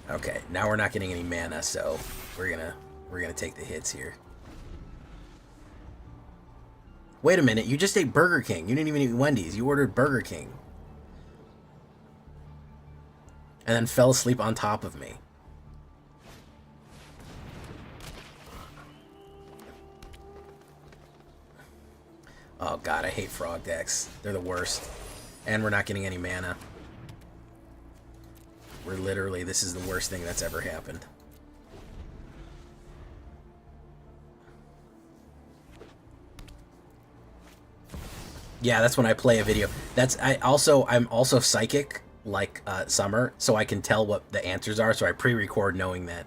Okay, now we're not getting any mana, so we're gonna take the hits here. Wait a minute, you just ate Burger King. You didn't even eat Wendy's. You ordered Burger King. And then fell asleep on top of me. Oh god, I hate frog decks. They're the worst. And we're not getting any mana. We're literally, this is the worst thing that's ever happened. Yeah, that's when I play a video. I'm also psychic, like Summer, so I can tell what the answers are, so I pre-record knowing that.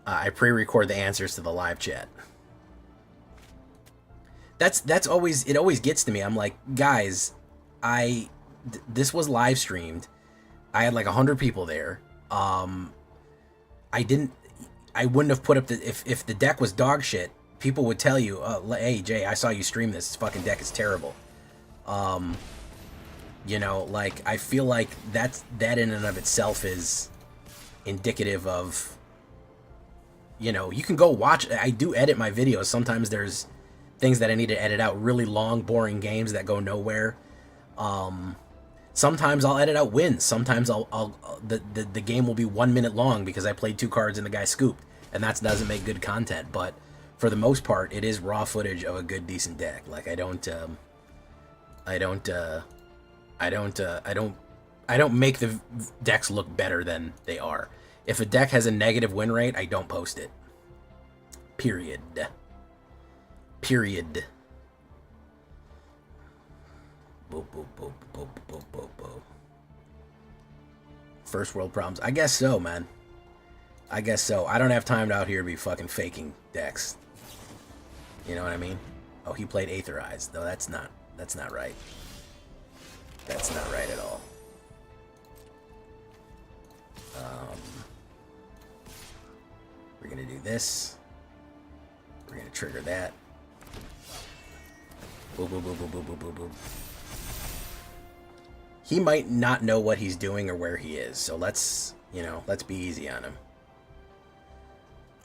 I pre-record the answers to the live chat. That's always, it always gets to me. I'm like, guys, this was live streamed. I had like 100 people there. I wouldn't have put up if the deck was dog shit, people would tell you, hey Jay, I saw you stream this. This fucking deck is terrible. You know, like, I feel like that in and of itself is indicative of, you know, you can go watch. I do edit my videos. Sometimes there's things that I need to edit out, really long, boring games that go nowhere. Sometimes I'll edit out wins. Sometimes the game will be 1 minute long because I played 2 cards and the guy scooped, and that doesn't make good content. But for the most part, it is raw footage of a good, decent deck. Like, I don't I don't make the decks look better than they are. If a deck has a negative win rate, I don't post it. Period. Period. Boop, boop, boop, boop, boop, boop, boop. First world problems. I guess so, man. I guess so. I don't have time out here to be fucking faking decks. You know what I mean? Oh, he played Aetherize. No, that's not right. That's not right at all. We're gonna do this. We're gonna trigger that. Boop, boop, boop, boop, boop, boop, boop, boop. He might not know what he's doing or where he is, so let's be easy on him.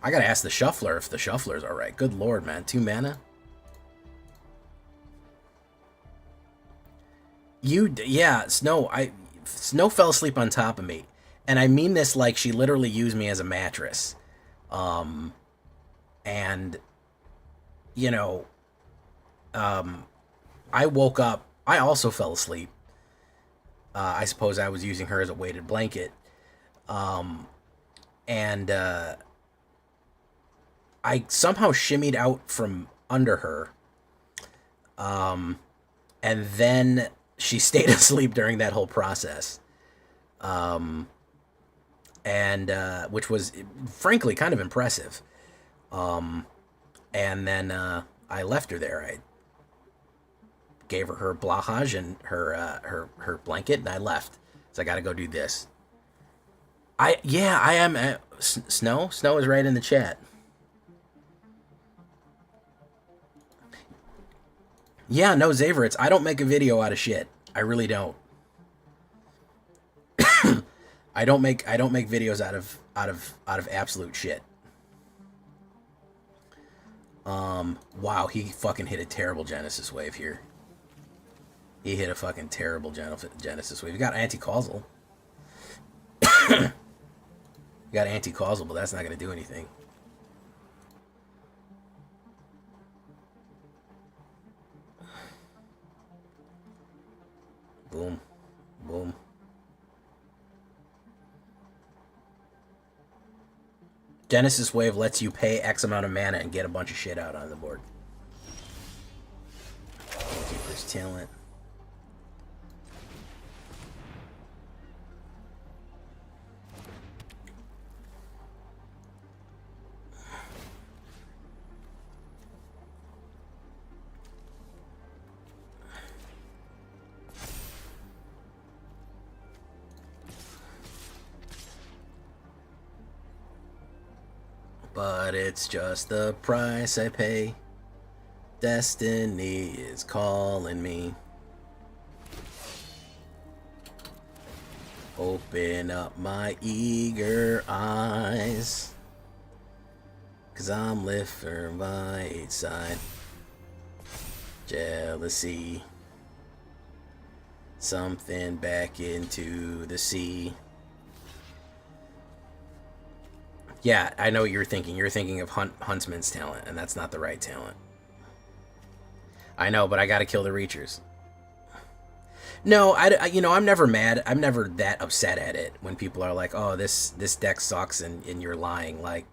I gotta ask the Shuffler if the Shuffler's alright. Good lord, man. 2 mana? Yeah, Snow fell asleep on top of me. And I mean this like she literally used me as a mattress. And, I woke up. I also fell asleep. I suppose I was using her as a weighted blanket. And I somehow shimmied out from under her. And then she stayed asleep during that whole process. Which was frankly kind of impressive. And then I left her there. I gave her her blahage and her blanket, and I left. So I got to go do this. I am. Snow is right in the chat. Yeah, no, Zaveritz, I don't make a video out of shit. I really don't. I don't make videos out of absolute shit. Wow, he fucking hit a terrible Genesis wave here. He hit a fucking terrible Genesis wave. You got anti-causal. You got anti-causal, but that's not gonna do anything. Boom. Boom. Genesis Wave lets you pay X amount of mana and get a bunch of shit out on the board. Keeper's Talent. But it's just the price I pay. Destiny is calling me. Open up my eager eyes, 'cause I'm lifting my side. Jealousy. Something back into the sea. Yeah, I know what you're thinking. You're thinking of Huntsman's talent, and that's not the right talent. I know, but I gotta kill the Reachers. No, I'm never mad. I'm never that upset at it when people are like, oh, this deck sucks and you're lying. Like,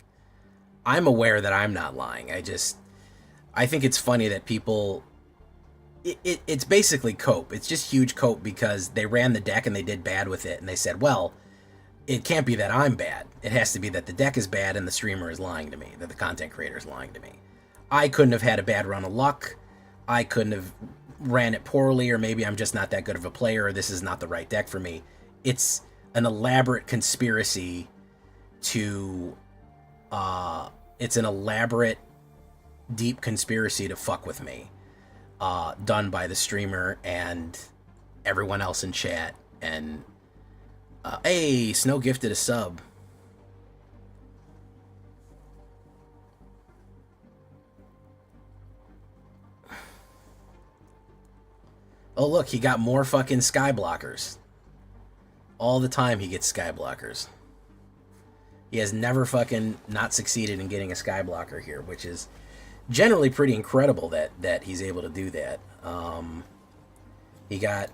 I'm aware that I'm not lying. I think it's funny that people... It's basically cope. It's just huge cope because they ran the deck and they did bad with it, and they said, well... It can't be that I'm bad. It has to be that the deck is bad and the streamer is lying to me, that the content creator is lying to me. I couldn't have had a bad run of luck. I couldn't have ran it poorly, or maybe I'm just not that good of a player, or this is not the right deck for me. It's an elaborate conspiracy to... it's an elaborate, deep conspiracy to fuck with me. Done by the streamer and everyone else in chat, and... hey, Snow gifted a sub. Oh, look, he got more fucking sky blockers. All the time he gets sky blockers. He has never fucking not succeeded in getting a sky blocker here, which is generally pretty incredible that he's able to do that. He got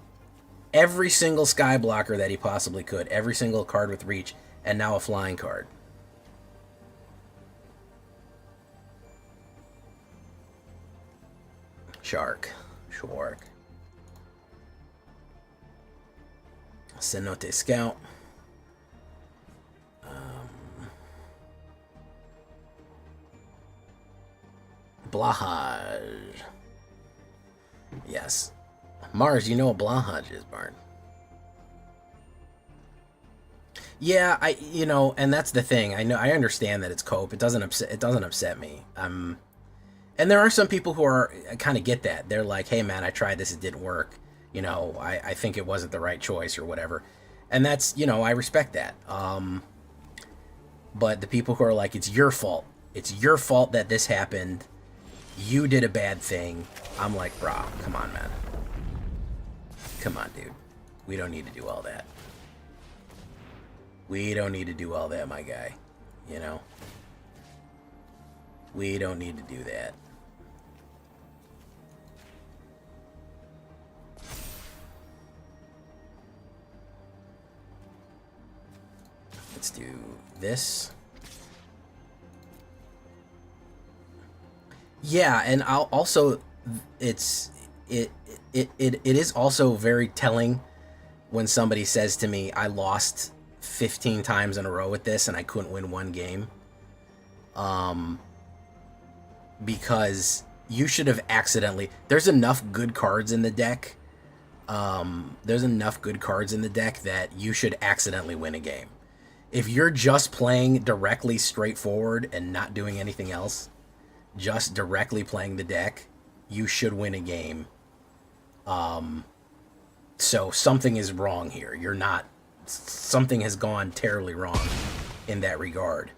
every single sky blocker that he possibly could, every single card with reach, and now a flying card. Shark. Cenote Scout. Blahaj. Yes. Mars, you know what Blahaj is, Bart. Yeah, and that's the thing. I understand that it's cope. It doesn't upset me. And there are some people who are kind of get that. They're like, "Hey man, I tried this, it didn't work. I think it wasn't the right choice or whatever." And that's, I respect that. But the people who are like, "It's your fault. It's your fault that this happened. You did a bad thing." I'm like, "Brah, come on, man. Come on, dude. We don't need to do all that. We don't need to do all that, my guy. We don't need to do that." Let's do this. Yeah, and I'll also, it is also very telling when somebody says to me, "I lost 15 times in a row with this and I couldn't win one game." Because you should have accidentally, there's enough good cards in the deck. There's enough good cards in the deck that you should accidentally win a game. If you're just playing directly straightforward and not doing anything else, just directly playing the deck, you should win a game. So something is wrong here. Something has gone terribly wrong in that regard.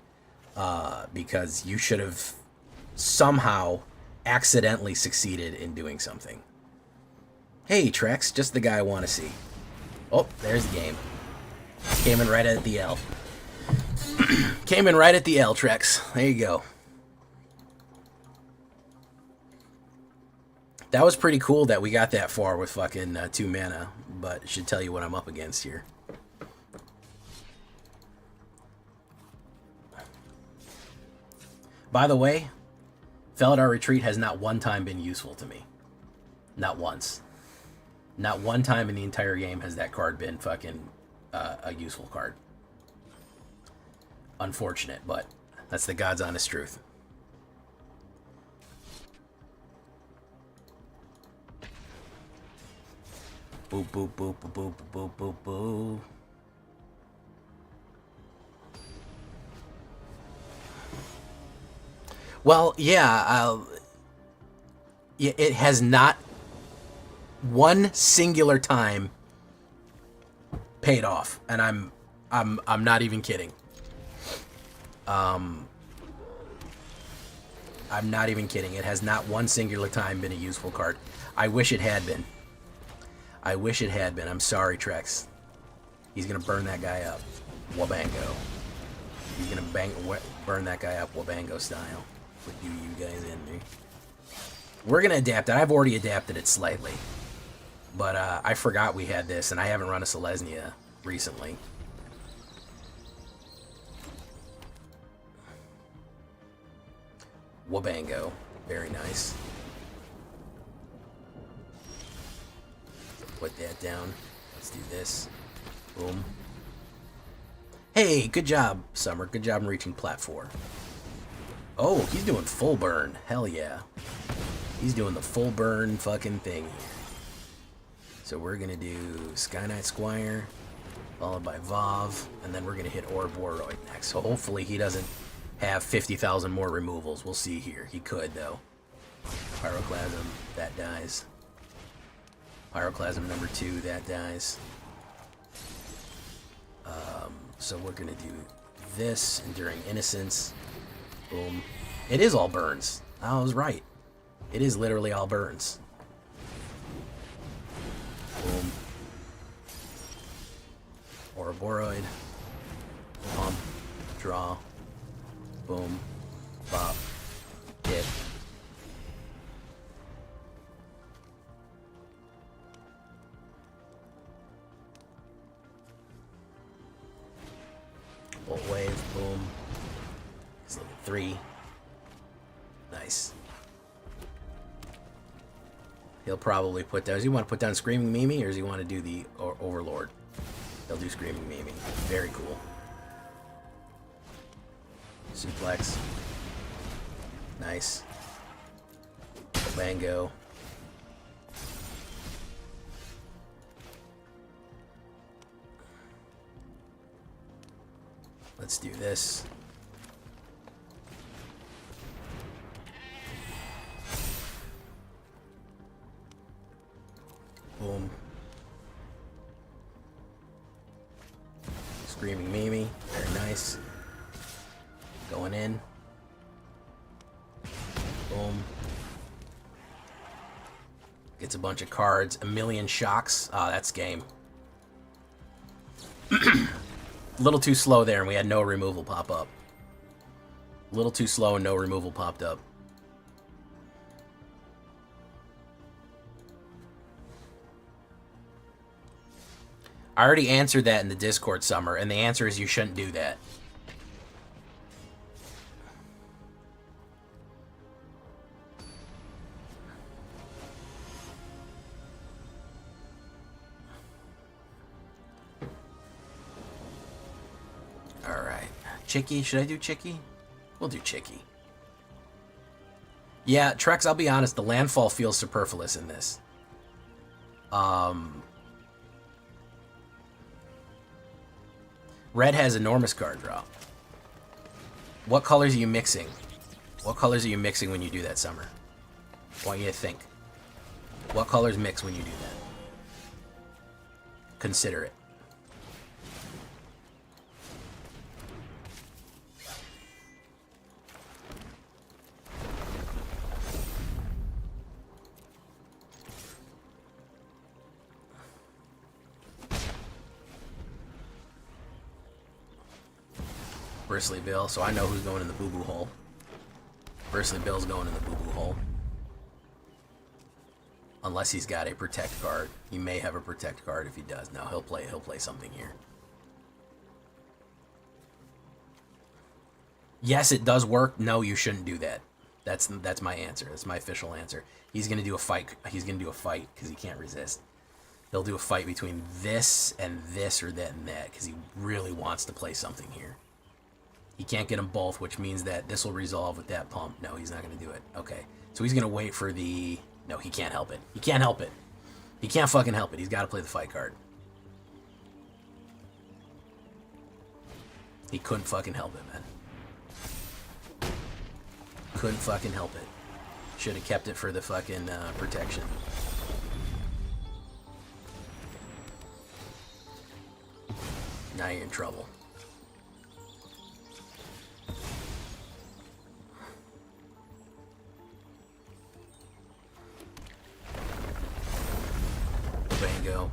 Because you should have somehow accidentally succeeded in doing something. Hey, Trex, just the guy I want to see. Oh, there's the game. Came in right at the L. Came in right at the L, Trex. There you go. That was pretty cool that we got that far with fucking 2 mana, but it should tell you what I'm up against here. By the way, Felidar Retreat has not one time been useful to me. Not once. Not one time in the entire game has that card been fucking a useful card. Unfortunate, but that's the God's honest truth. Boop, boop, boop, boop, boop, boop, boop, boop. Well, yeah, it has not one singular time paid off, and I'm not even kidding. I'm not even kidding. It has not one singular time been a useful card. I wish it had been. I wish it had been. I'm sorry, Trex. He's gonna burn that guy up, Wabango. He's gonna burn that guy up, Wabango style. With you guys in me. We're gonna adapt it. I've already adapted it slightly, but I forgot we had this, and I haven't run a Selesnya recently. Wabango, very nice. Put that down. Let's do this. Boom. Hey, good job, Summer. Good job in reaching plat 4. Oh, he's doing full burn. Hell yeah. He's doing the full burn fucking thing here. So we're going to do Sky Knight Squire, followed by Vav, and then we're going to hit Ouroboros next. So hopefully he doesn't have 50,000 more removals. We'll see here. He could, though. Pyroclasm, that dies. Pyroclasm number 2, that dies. So we're going to do this, Enduring Innocence. Boom. It is all burns. I was right. It is literally all burns. Boom. Ouroboros. Pump. Draw. Boom. Pop. Hit. Bolt wave, boom. He's level 3. Nice. He'll probably put down... Does he want to put down Screaming Mimi, or does he want to do the Overlord? He'll do Screaming Mimi. Very cool. Suplex. Nice. Bango. Let's do this. Boom. Screaming Mimi. Very nice. Going in. Boom. Gets a bunch of cards. A million shocks. Ah, that's game. A little too slow there, and we had no removal pop up. A little too slow and no removal popped up. I already answered that in the Discord, Summer, and the answer is you shouldn't do that. Alright. Chicky? Should I do Chicky? We'll do Chicky. Yeah, Trex, I'll be honest, the landfall feels superfluous in this. Red has enormous card draw. What colors are you mixing? What colors are you mixing when you do that, Summer? I want you to think. What colors mix when you do that? Consider it. Bristly Bill, so I know who's going in the boo-boo hole. Bristly Bill's going in the boo-boo hole. Unless he's got a protect card. He may have a protect card if he does. No, he'll play something here. Yes, it does work. No, you shouldn't do that. That's my answer. That's my official answer. He's gonna do a fight. He's gonna do a fight because he can't resist. He'll do a fight between this and this or that and that because he really wants to play something here. He can't get them both, which means that this will resolve with that pump. No, he's not going to do it. Okay. So he's going to wait for the... No, he can't help it. He can't help it. He can't fucking help it. He's got to play the fight card. He couldn't fucking help it, man. Couldn't fucking help it. Should have kept it for the fucking protection. Now you're in trouble. Bango.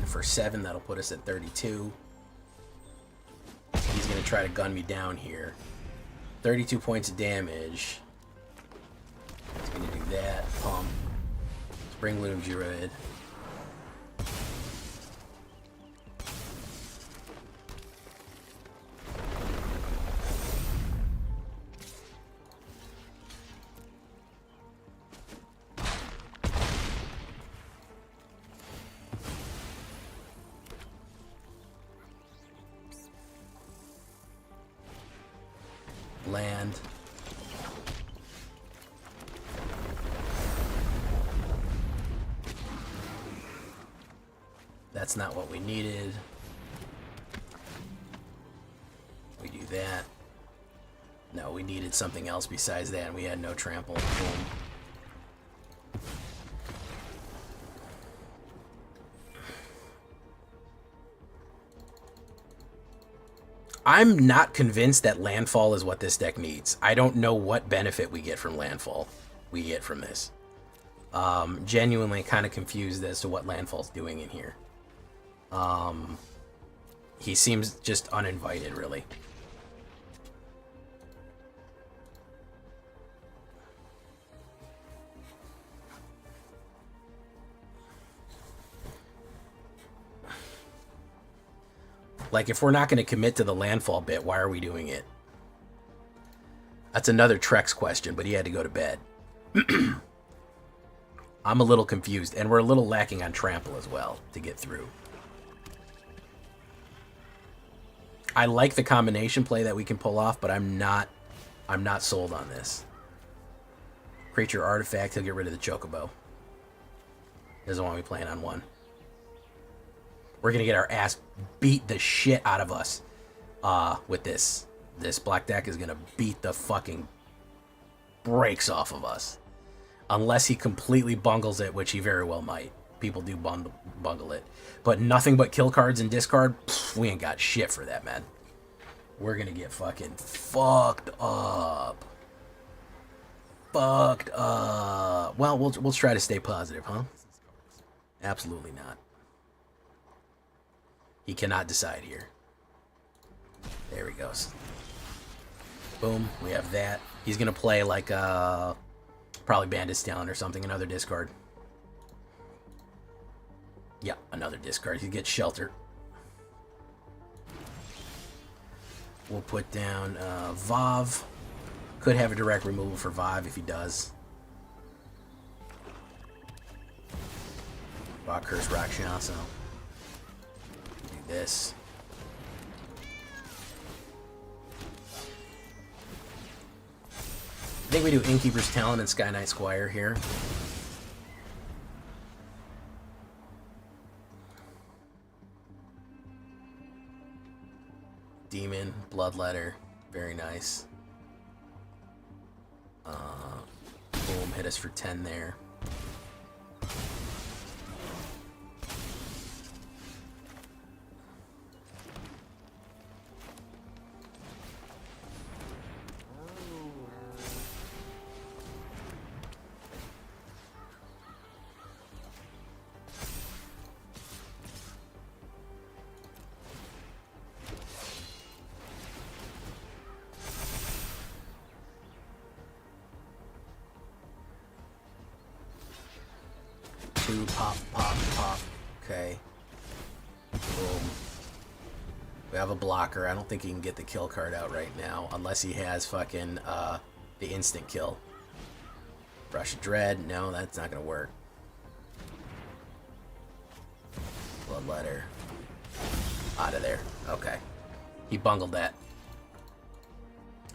For 7, that'll put us at 32. He's gonna try to gun me down here. 32 points of damage. He's gonna do that. Pump. Spring Loom Druid. Land. That's not what we needed. We do that. No, we needed something else besides that, and we had no trample. Boom. I'm not convinced that landfall is what this deck needs. I don't know what benefit we get from landfall. We get from this. Genuinely kind of confused as to what landfall's doing in here. He seems just uninvited, really. Like, if we're not going to commit to the landfall bit, why are we doing it? That's another Trex question, but he had to go to bed. I'm a little confused, and we're a little lacking on trample as well to get through. I like the combination play that we can pull off, but I'm not sold on this. Creature artifact, he'll get rid of the chocobo. Doesn't want me playing on one. We're gonna get our ass beat the shit out of us with this. This black deck is gonna beat the fucking brakes off of us. Unless he completely bungles it, which he very well might. People do bungle it. But nothing but kill cards and discard, pff, we ain't got shit for that, man. We're gonna get fucking fucked up. Fucked up. Well, we'll try to stay positive, huh? Absolutely not. He cannot decide here. There he goes. Boom, we have that. He's gonna play like probably Bandit Stallion or something, another discard. Yeah, another discard. He gets shelter. We'll put down Vav. Could have a direct removal for Vav if he does. Rock Curse Rakshasa. Do this. I think we do Innkeeper's Talent and Sky Knight Squire here. Demon, Bloodletter, very nice. Boom, hit us for 10 there. Pop, pop, pop. Okay. Boom. We have a blocker. I don't think he can get the kill card out right now, unless he has fucking the instant kill. Brush of Dread. No, that's not gonna work. Bloodletter. Out of there. Okay. He bungled that.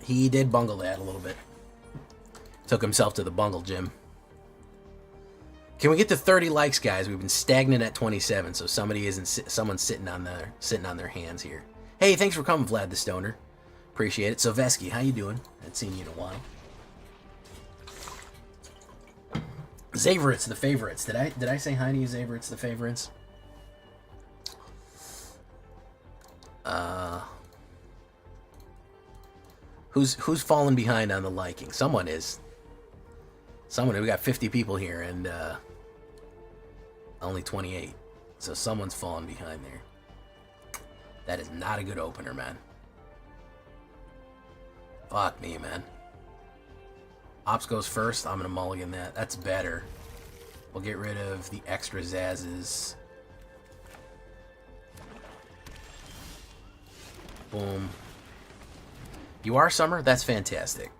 He did bungle that a little bit. Took himself to the bungle gym. Can we get to 30 likes, guys? We've been stagnant at 27, so someone's sitting on their hands here. Hey, thanks for coming, Vlad the Stoner. Appreciate it. Sylvesky, how you doing? Haven't seen you in a while. Zavritz, the favorites. Did I say hi to you, Zavritz, the favorites? Who's falling behind on the liking? Someone is. We got 50 people here and only 28. So someone's falling behind there. That is not a good opener, man. Fuck me, man. Ops goes first. I'm going to mulligan that. That's better. We'll get rid of the extra Zazzes. Boom. You are Summer? That's fantastic.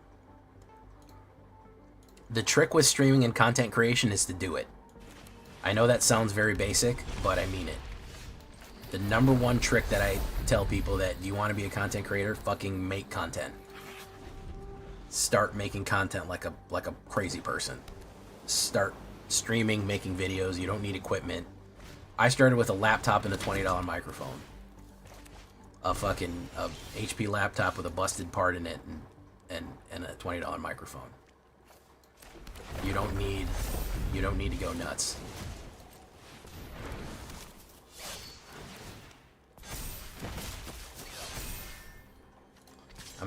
The trick with streaming and content creation is to do it. I know that sounds very basic, but I mean it. The number one trick that I tell people that, do you want to be a content creator? Fucking make content. Start making content like a crazy person. Start streaming, making videos. You don't need equipment. I started with a laptop and a $20 microphone. A fucking HP laptop with a busted part in it and a $20 microphone. You don't need to go nuts.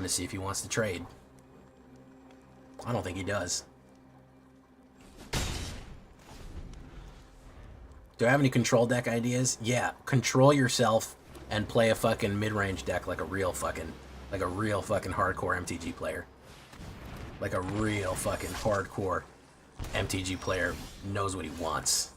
gonna see if he wants to trade. I don't think he does. Do I have any control deck ideas? Yeah, control yourself and play a fucking mid-range deck like a real fucking hardcore MTG player. Like a real fucking hardcore MTG player knows what he wants.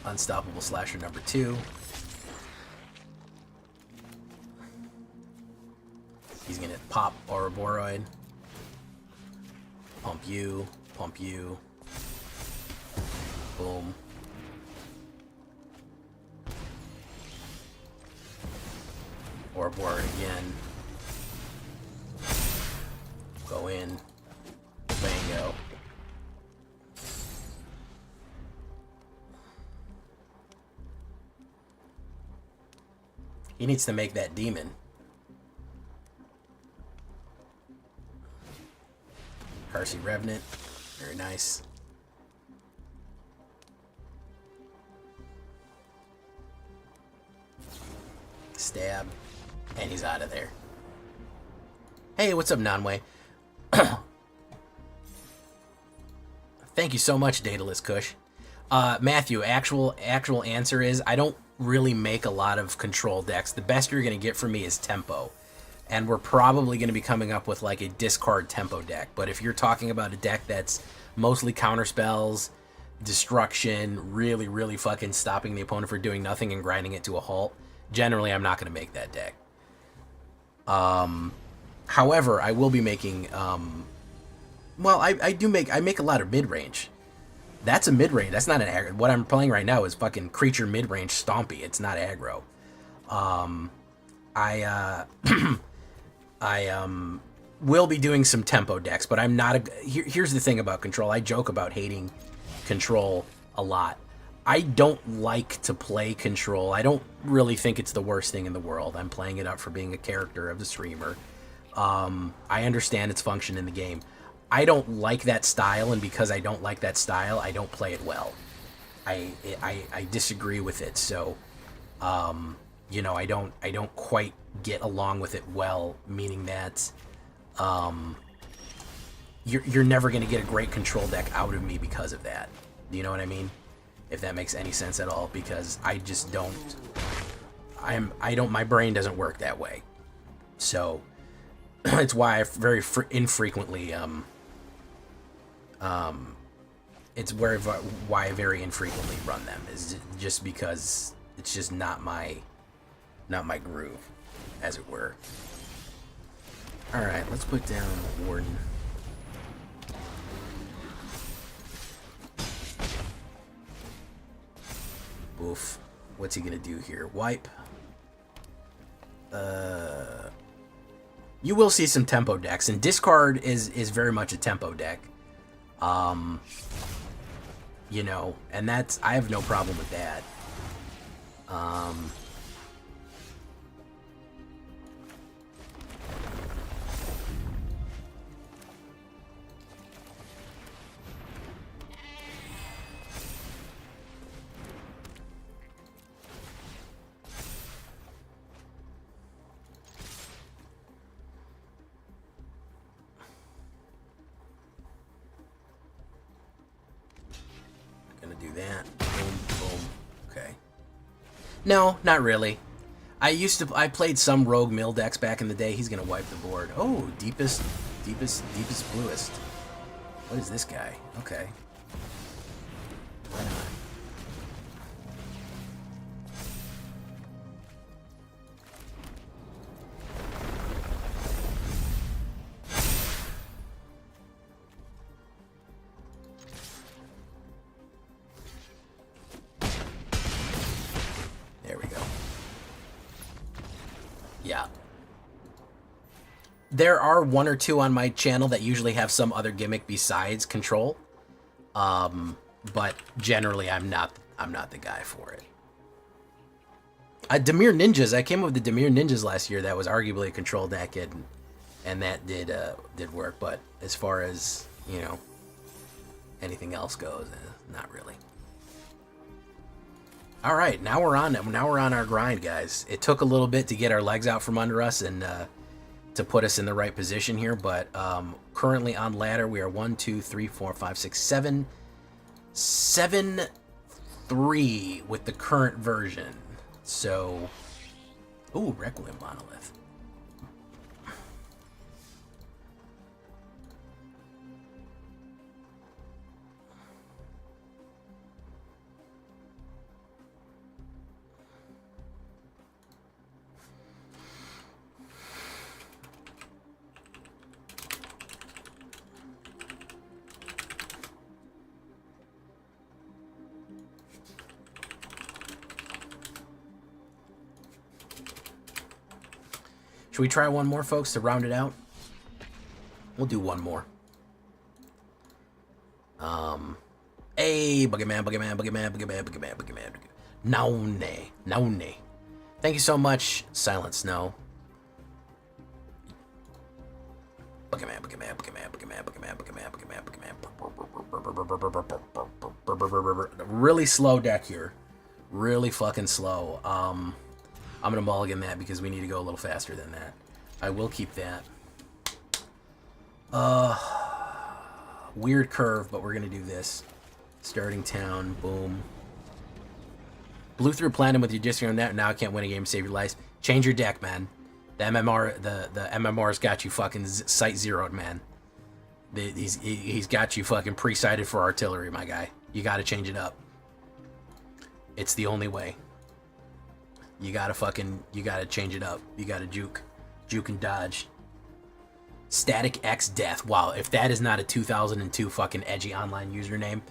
Unstoppable Slasher number 2. He's gonna pop Ouroboros. Pump you. Pump you. Boom. Ouroboros again. Go in. Bango. He needs to make that demon. Carsey Revenant. Very nice. Stab. And he's out of there. Hey, what's up, Nonway? Thank you so much, Daedalus Kush. Matthew, actual answer is I don't really make a lot of control decks. The best you're going to get from me is tempo. And we're probably going to be coming up with like a discard tempo deck. But if you're talking about a deck that's mostly counterspells, destruction, really, really fucking stopping the opponent for doing nothing and grinding it to a halt, generally I'm not going to make that deck. However, I will be making, well, I make a lot of mid-range. That's a mid-range. That's not an aggro. What I'm playing right now is fucking creature mid-range Stompy. It's not aggro. I will be doing some tempo decks, but I'm not here's the thing about control. I joke about hating control a lot. I don't like to play control. I don't really think it's the worst thing in the world. I'm playing it up for being a character of the streamer. I understand its function in the game. I don't like that style, and because I don't like that style, I don't play it well. I disagree with it, so you know, I don't quite get along with it well, meaning that you're never going to get a great control deck out of me because of that. Do you know what I mean? If that makes any sense at all, because I just don't. My brain doesn't work that way. So it's why I very infrequently it's why I very infrequently run them, is just because it's just not my groove, as it were. All right, let's put down Warden. Oof. What's he gonna do here? Wipe. You will see some tempo decks, and discard is very much a tempo deck. You know, and that's, I have no problem with that. Do that. Boom, boom. Okay. No, not really. I played some rogue mill decks back in the day. He's gonna wipe the board. Oh, deepest, bluest. What is this guy? Okay. Why not? Yeah. There are one or two on my channel that usually have some other gimmick besides control. But generally I'm not the guy for it. Demir Ninjas, I came up with the Demir Ninjas last year that was arguably a control deck, and that did work, but as far as, you know, anything else goes, not really. All right, now we're on our grind, guys. It took a little bit to get our legs out from under us and to put us in the right position here, but currently on ladder we are 1, 2, 3, 4, 5, 6, 7, 3 with the current version. So, ooh, Requiem Monolith. Should we try one more, folks, to round it out? We'll do one more. Hey, Boogeyman. Naune. Thank you so much, Silent Snow. Boogeyman. Really slow deck here. Really fucking slow. I'm going to mulligan that because we need to go a little faster than that. I will keep that. Weird curve, but we're going to do this. Starting town, boom. Blew through platinum with your district on that. Now I can't win a game to save your life. Change your deck, man. The MMR's got you fucking sight zeroed, man. He's got you fucking pre-sighted for artillery, my guy. You got to change it up. It's the only way. You gotta change it up. You gotta juke and dodge. Static X Death. Wow, if that is not a 2002 fucking edgy online username.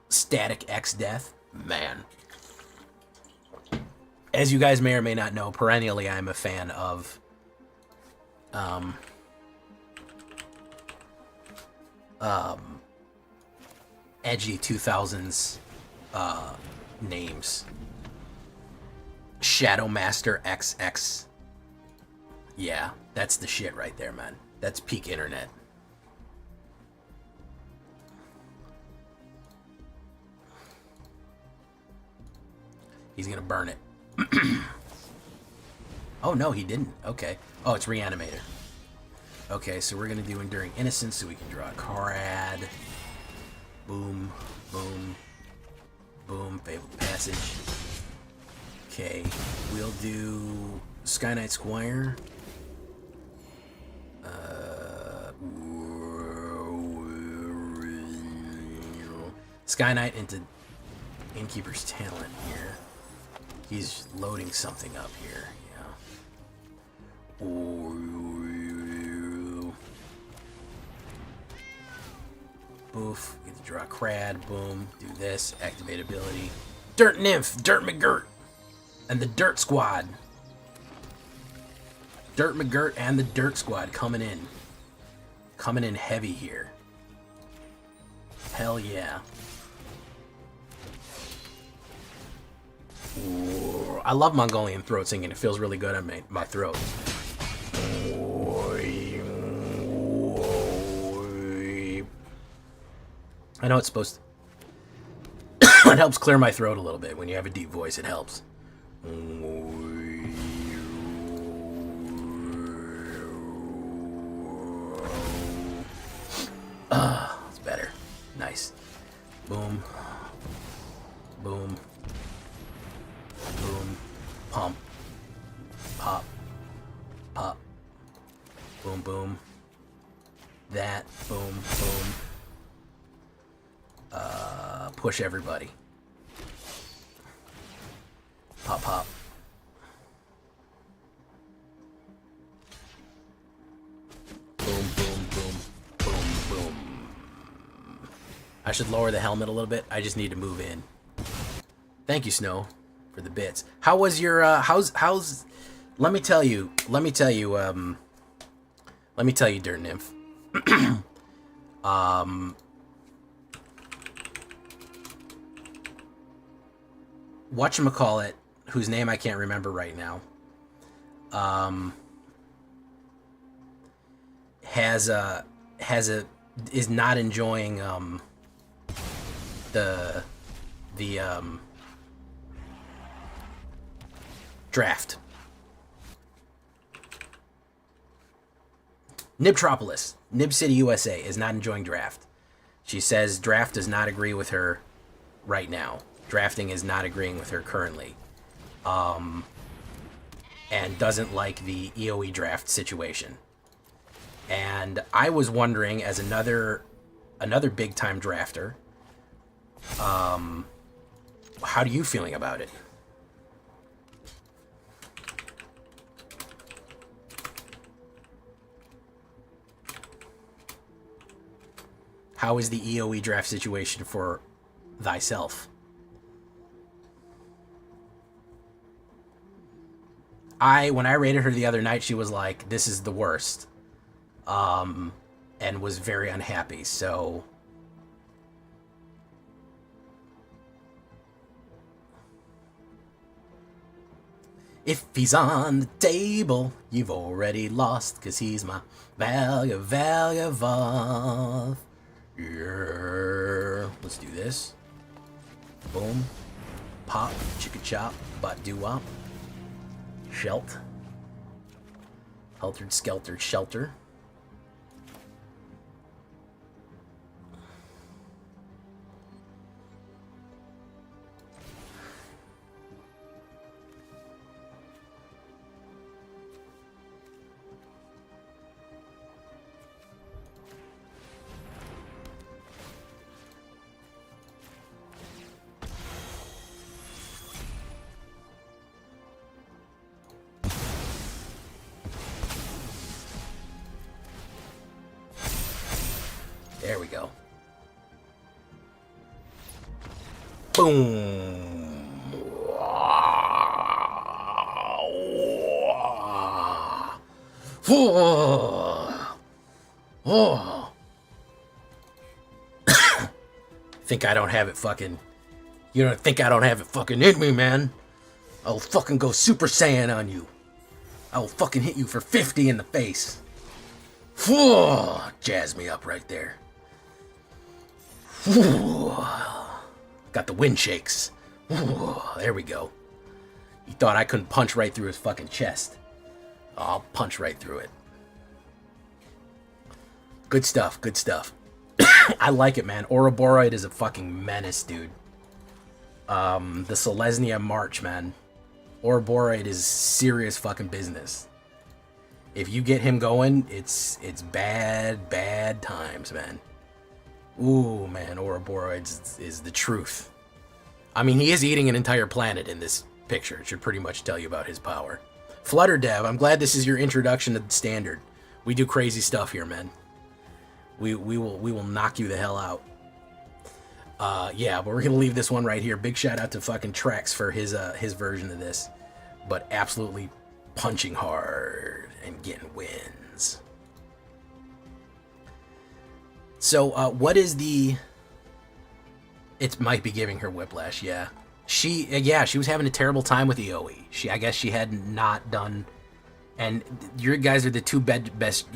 Static X Death. Man. As you guys may or may not know, perennially I'm a fan of edgy 2000s names. Shadow Master XX. Yeah, that's the shit right there, man. That's peak internet. He's gonna burn it. Oh no, he didn't. Okay. Oh, it's Reanimator. Okay, so we're gonna do Enduring Innocence so we can draw a Karad. Boom, boom, boom. Fabled Passage. Okay, we'll do Sky Knight Squire. Sky Knight into Innkeeper's Talent here. He's loading something up here, yeah. Boof, get to draw a Crad, boom, do this, activate ability. Dirt Nymph, Dirt McGirt, and the Dirt Squad. Dirt McGirt and the Dirt Squad coming in. Coming in heavy here. Hell yeah. Ooh, I love Mongolian throat singing. It feels really good on my throat. I know it's supposed to... It helps clear my throat a little bit. When you have a deep voice, it helps. It's better. Nice. Boom. Boom. Boom. Pump. Pop. Pop. Boom, boom. That. Boom, boom. Push everybody. Pop, pop. Boom, boom, boom. Boom, boom. I should lower the helmet a little bit. I just need to move in. Thank you, Snow, for the bits. How was your how's let me tell you, Dirt Nymph. Whatchamacallit, whose name I can't remember right now, is not enjoying the draft. Nibtropolis, Nib City, USA, is not enjoying draft. She says draft does not agree with her right now. Drafting is not agreeing with her currently. And doesn't like the EOE draft situation. And I was wondering, as another big time drafter, how are you feeling about it? How is the EOE draft situation for thyself? When I rated her the other night, she was like, this is the worst. And was very unhappy, so... If he's on the table, you've already lost, 'cause he's my value. Yeah. Let's do this. Boom. Pop. Chicka chop. Butt doo wop. Shelt. Heltered skeltered shelter. There we go. Boom. Oh. Think I don't have it fucking... You don't think I don't have it fucking in me, man? I'll fucking go Super Saiyan on you. I will fucking hit you for 50 in the face. Jazz me up right there. Got the wind shakes. There we go. He thought I couldn't punch right through his fucking chest. I'll punch right through it. Good stuff, good stuff. I like it, man. Ouroboros is a fucking menace, dude. The Selesnya March, man. Ouroboros is serious fucking business. If you get him going, it's bad times, man. Ooh, man, Ouroboros is the truth. I mean, he is eating an entire planet in this picture. It should pretty much tell you about his power. Flutter Dev, I'm glad this is your introduction to the standard. We do crazy stuff here, man. We will knock you the hell out. Yeah, but we're gonna leave this one right here. Big shout out to fucking Trex for his version of this, but absolutely punching hard and getting wins. So, what is the... It might be giving her whiplash, yeah. She was having a terrible time with EOE. I guess she had not done... And your guys are the two best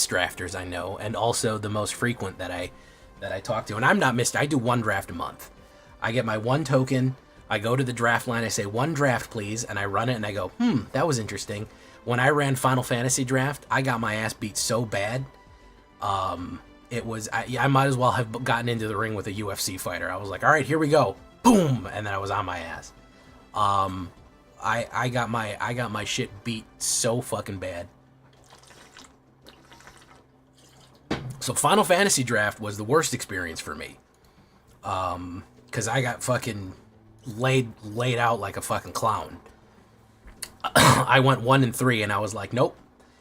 drafters I know, and also the most frequent that I talk to. And I'm not missed. I do one draft a month. I get my one token, I go to the draft line, I say, one draft, please, and I run it, and I go, that was interesting. When I ran Final Fantasy draft, I got my ass beat so bad. It was, I might as well have gotten into the ring with a UFC fighter. I was like, all right, here we go. Boom! And then I was on my ass. I got my shit beat so fucking bad. So Final Fantasy draft was the worst experience for me. Cause I got fucking laid out like a fucking clown. I went 1 and 3 and I was like, nope.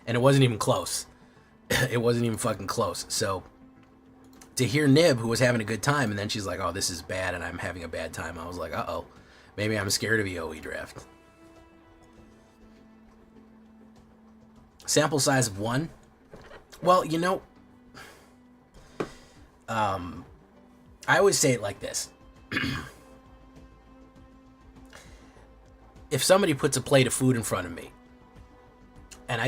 And it wasn't even close. It wasn't even fucking close. So to hear Nib, who was having a good time, and then she's like, oh, this is bad and I'm having a bad time. I was like, uh-oh. Maybe I'm scared of EOE draft. Sample size of 1. Well, you know, I always say it like this. If somebody puts a plate of food in front of me, and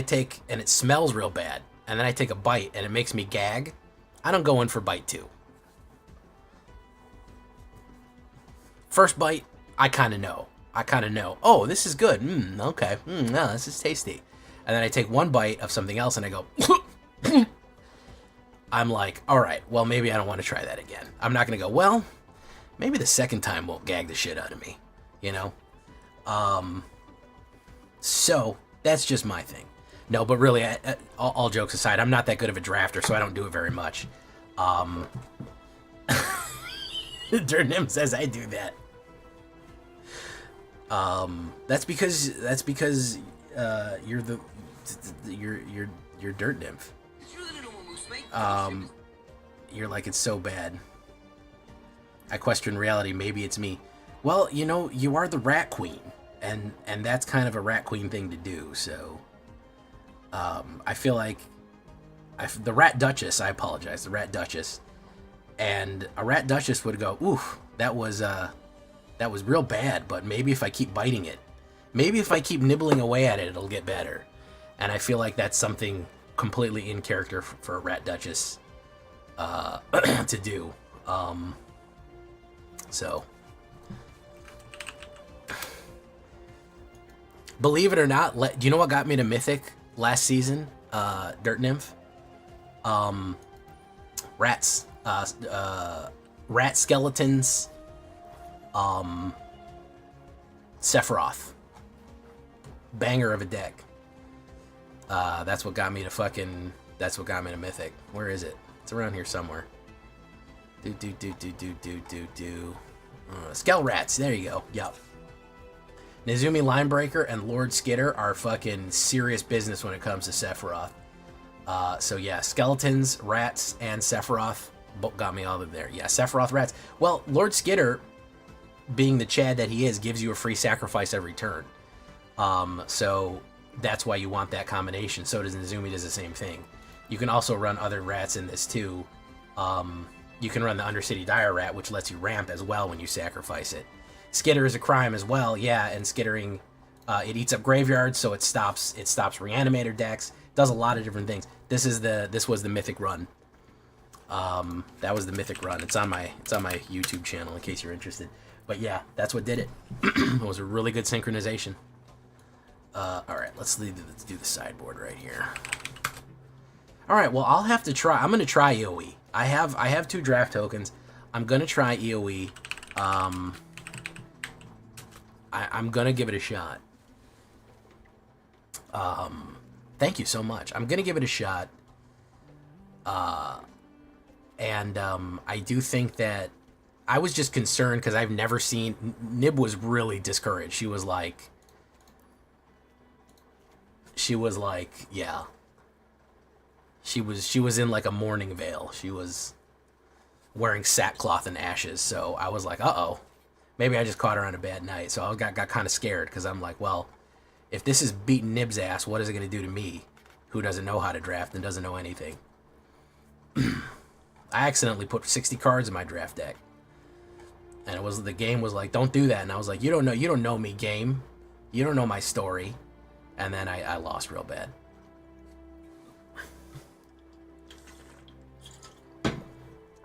it smells real bad, and then I take a bite and it makes me gag, I don't go in for bite 2. First bite, I kind of know. Oh, this is good. Okay. No, this is tasty. And then I take one bite of something else and I go, I'm like, all right, well, maybe I don't want to try that again. I'm not going to go, well, maybe the second time won't gag the shit out of me, you know? So that's just my thing. No, but really, all jokes aside, I'm not that good of a drafter, so I don't do it very much. Durnim says I do that. That's because you're dirt nymph. You're like, it's so bad. I question reality. Maybe it's me. Well, you know, you are the rat queen, and that's kind of a rat queen thing to do. So, I feel like the rat duchess. I apologize, the rat duchess, and a rat duchess would go, "Oof, that was real bad." But maybe if I keep biting it, maybe if I keep nibbling away at it, it'll get better. And I feel like that's something completely in character for a rat duchess to do. So, believe it or not, do you know what got me to Mythic last season? Dirt Nymph. Rats. Rat skeletons. Sephiroth. Banger of a deck. That's what got me to Mythic. Where is it? It's around here somewhere. Skell Rats. There you go. Yup. Nezumi Linebreaker and Lord Skitter are fucking serious business when it comes to Sephiroth. So yeah, skeletons, rats, and Sephiroth both got me all of there. Yeah, Sephiroth, rats. Well, Lord Skitter, being the Chad that he is, gives you a free sacrifice every turn. So that's why you want that combination. So does Nezumi, does the same thing. You can also run other rats in this too. You can run the Undercity Dire Rat, which lets you ramp as well when you sacrifice it. Skitter is a crime as well, yeah, and skittering, it eats up graveyards, so it stops reanimator decks. Does a lot of different things. This was the Mythic run. That was the Mythic run. It's on my YouTube channel in case you're interested. But yeah, that's what did it. It was a really good synchronization. All right, let's do the sideboard right here. All right, well, I'll have to try. I'm gonna try EOE. I have 2 draft tokens. I'm gonna try EOE. I'm gonna give it a shot. Thank you so much. I'm gonna give it a shot. And I do think that I was just concerned because I've never seen. Nib was really discouraged. She was like, yeah. She was in like a mourning veil. She was wearing sackcloth and ashes. So I was like, uh-oh. Maybe I just caught her on a bad night. So I got kind of scared because I'm like, well, if this is beating Nib's ass, what is it going to do to me, who doesn't know how to draft and doesn't know anything? I accidentally put 60 cards in my draft deck. And the game was like, don't do that. And I was like, you don't know me, game. You don't know my story. And then I lost real bad.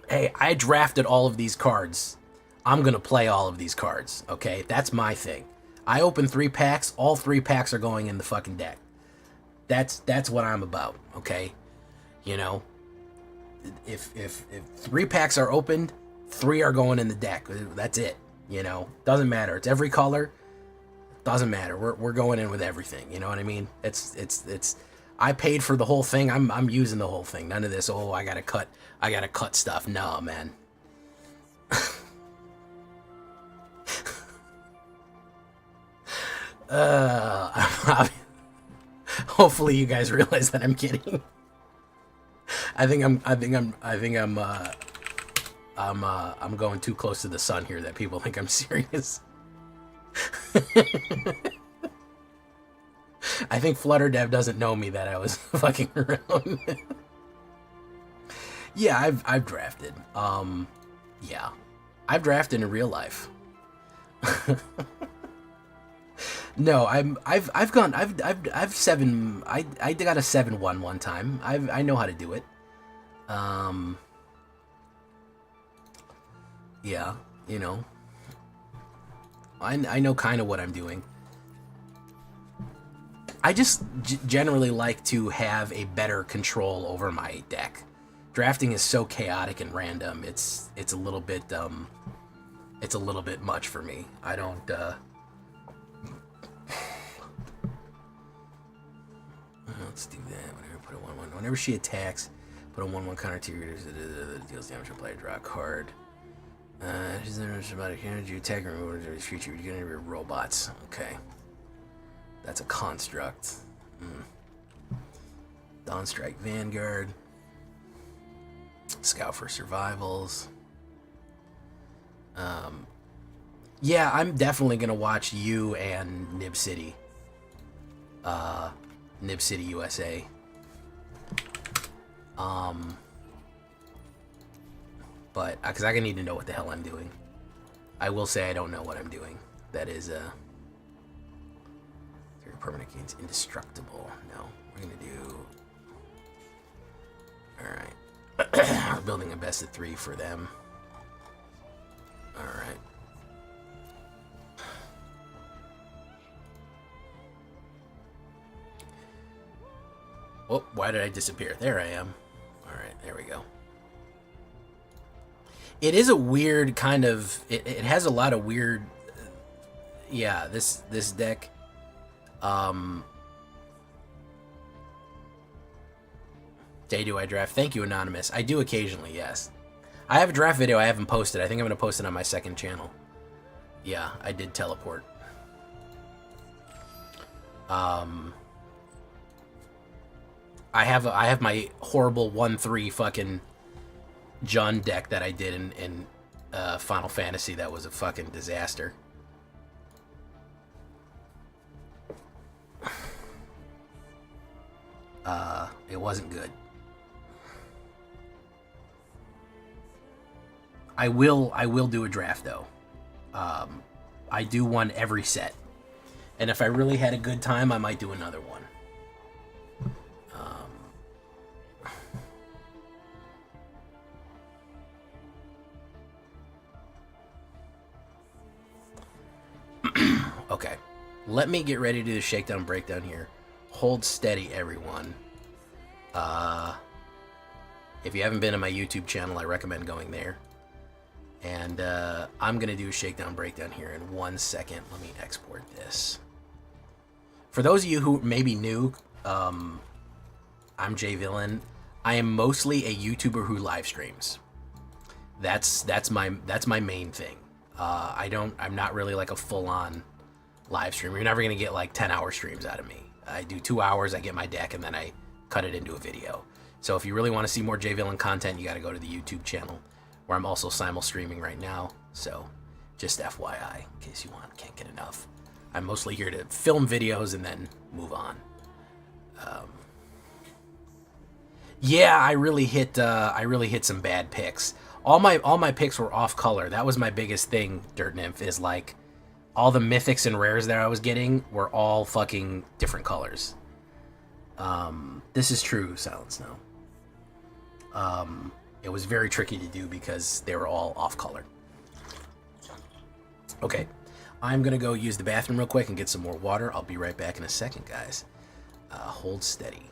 Hey, I drafted all of these cards. I'm going to play all of these cards, okay? That's my thing. I open 3 packs. All 3 packs are going in the fucking deck. That's what I'm about, okay? You know? If 3 packs are opened, 3 are going in the deck. That's it, you know? Doesn't matter. It's every color. Doesn't matter. We're going in with everything, you know what I mean? It's I paid for the whole thing. I'm using the whole thing. None of this, oh, I got to cut stuff. No, man. Hopefully you guys realize that I'm kidding. I think I'm going too close to the sun here that people think I'm serious. I think FlutterDev doesn't know me that I was fucking around. Yeah, I've drafted. Yeah, I've drafted in real life. No, I've seven. I got a 7-1 one time. I know how to do it. Yeah, you know, I know kind of what I'm doing. I just generally like to have a better control over my deck. Drafting is so chaotic and random. It's a little bit much for me. I don't. Let's do that. Whenever put a 1/1. Whenever she attacks, put a 1/1 counter to your deals damage to player. Draw a card. She's about a energy attack removal in the future. You're gonna be robots. Okay. That's a construct. Dawnstrike Vanguard. Scout for survivals. Yeah, I'm definitely gonna watch you and Nib City. Nib City, USA. But because I need to know what the hell I'm doing. I will say I don't know what I'm doing. That is permanent gains indestructible. No, we're gonna do. All right, we're building a best of 3 for them. All right. Oh, why did I disappear? There I am. All right, there we go. It is a weird kind of. It has a lot of weird. Yeah, this deck. Day do I draft? Thank you, Anonymous. I do occasionally, yes. I have a draft video I haven't posted. I think I'm gonna post it on my second channel. Yeah, I did teleport. I have my horrible 1/3 fucking Jund deck that I did in Final Fantasy that was a fucking disaster. It wasn't good. I will do a draft though. I do one every set, and if I really had a good time, I might do another one. Okay, let me get ready to do the shakedown breakdown here. Hold steady, everyone. If you haven't been to my YouTube channel, I recommend going there. And I'm going to do a shakedown breakdown here in 1 second. Let me export this. For those of you who may be new, I'm Jay Villain. I am mostly a YouTuber who live streams. That's my main thing. I'm not really like a full-on live streamer. You're never going to get like 10-hour streams out of me. I do 2 hours, I get my deck, and then I cut it into a video. So if you really want to see more Jay Villain content, you got to go to the YouTube channel, where I'm also simul-streaming right now. So just FYI, in case you can't get enough. I'm mostly here to film videos and then move on. Yeah, I really hit some bad picks. All my picks were off color. That was my biggest thing, Dirt Nymph, is like all the mythics and rares that I was getting were all fucking different colors. This is true, Silent Snow. It was very tricky to do because they were all off color. Okay, I'm gonna go use the bathroom real quick and get some more water. I'll be right back in a second, guys. Hold steady.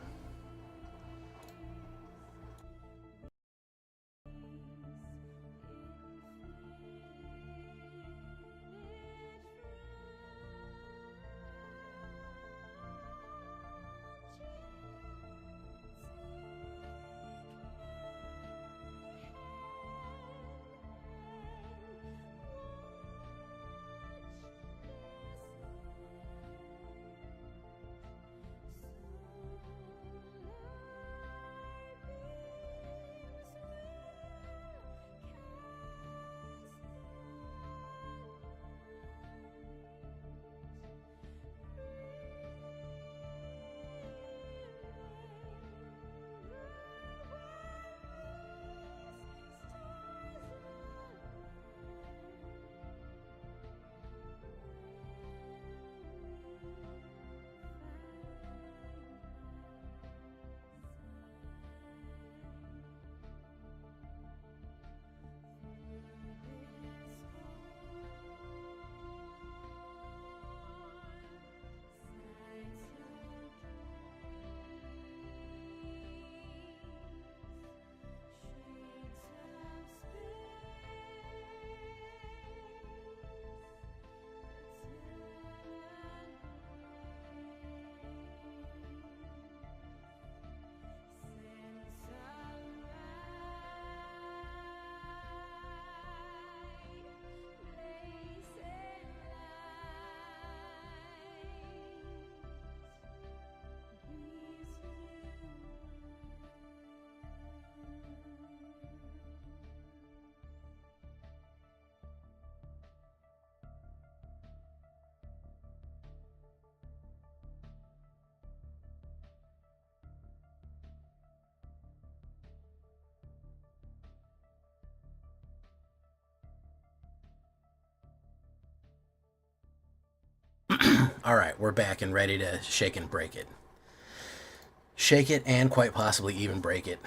All right, we're back and ready to shake and break it. Shake it and quite possibly even break it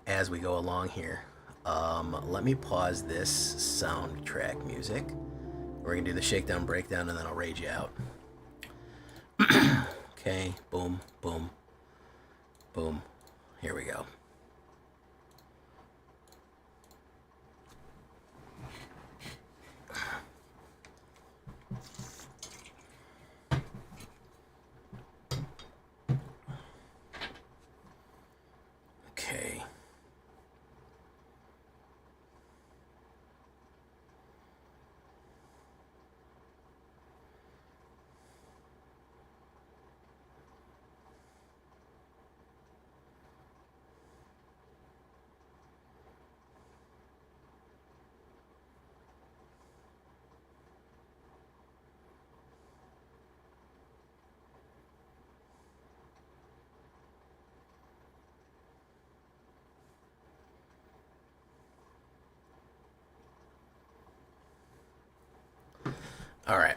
as we go along here. Let me pause this soundtrack music. We're going to do the shakedown, breakdown, and then I'll raid you out. Okay, boom, boom, boom. Here we go. Okay. All right.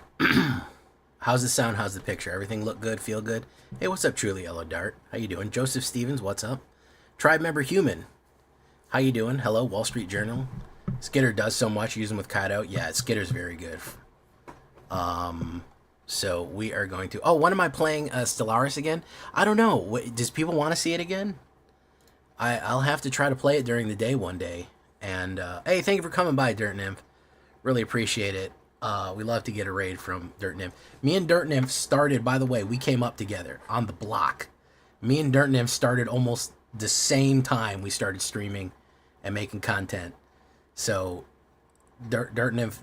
How's the sound? How's the picture? Everything look good? Feel good? Hey, what's up, Truly Yellow Dart? How you doing? Joseph Stevens, what's up? Tribe member Human, how you doing? Hello, Wall Street Journal. Skitter does so much. Use him with Kaido. Yeah, Skitter's very good. So we are going to... Oh, when am I playing Stellaris again? I don't know. Does people want to see it again? I'll have to try to play it during the day one day. And, hey, thank you for coming by, Dirt Nymph. Really appreciate it. We love to get a raid from Dirt Nymph. Me and Dirt Nymph started, by the way, we came up together on the block. Me and Dirt Nymph started almost the same time we started streaming and making content. So, Dirt Nymph,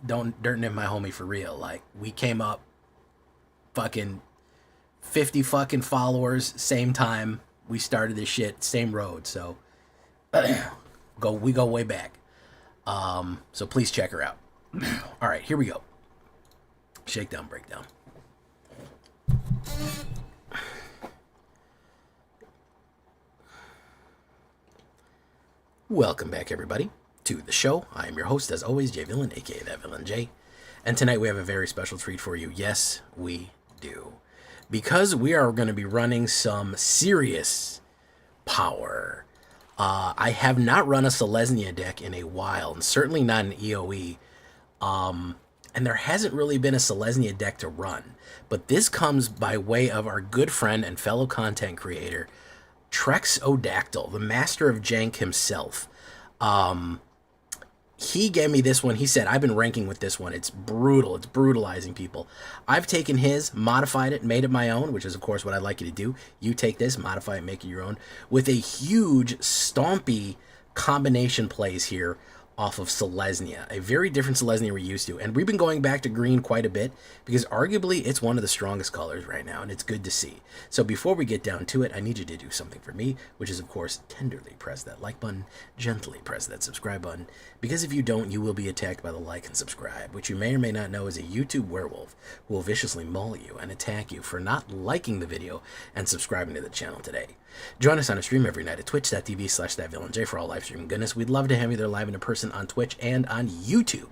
Dirt Nymph, my homie, for real. Like, we came up fucking 50 fucking followers, same time we started this shit, same road. So, we go way back. So please check her out. All right, here we go. Shakedown, breakdown. Welcome back, everybody, to the show. I am your host, as always, J Villain, aka That Villain J. And tonight we have a very special treat for you. Yes, we do. Because we are going to be running some serious power. I have not run a Selesnya deck in a while, and certainly not an EOE. And there hasn't really been a Selesnya deck to run. But this comes by way of our good friend and fellow content creator, Trexodactyl, the master of jank himself. He gave me this one. He said, I've been ranking with this one. It's brutal. It's brutalizing people. I've taken his, modified it, made it my own, which is, of course, what I'd like you to do. You take this, modify it, make it your own, with a huge, stompy combination plays here off of Selesnya, a very different Selesnya we're used to. And we've been going back to green quite a bit because arguably it's one of the strongest colors right now, and it's good to see. So before we get down to it, I need you to do something for me, which is, of course, tenderly press that like button, gently press that subscribe button, because if you don't, you will be attacked by the like and subscribe, which you may or may not know is a YouTube werewolf who will viciously maul you and attack you for not liking the video and subscribing to the channel today. Join us on a stream every night at twitch.tv/thatvillainj for all live streaming goodness. We'd love to have you there live and in person on Twitch and on YouTube.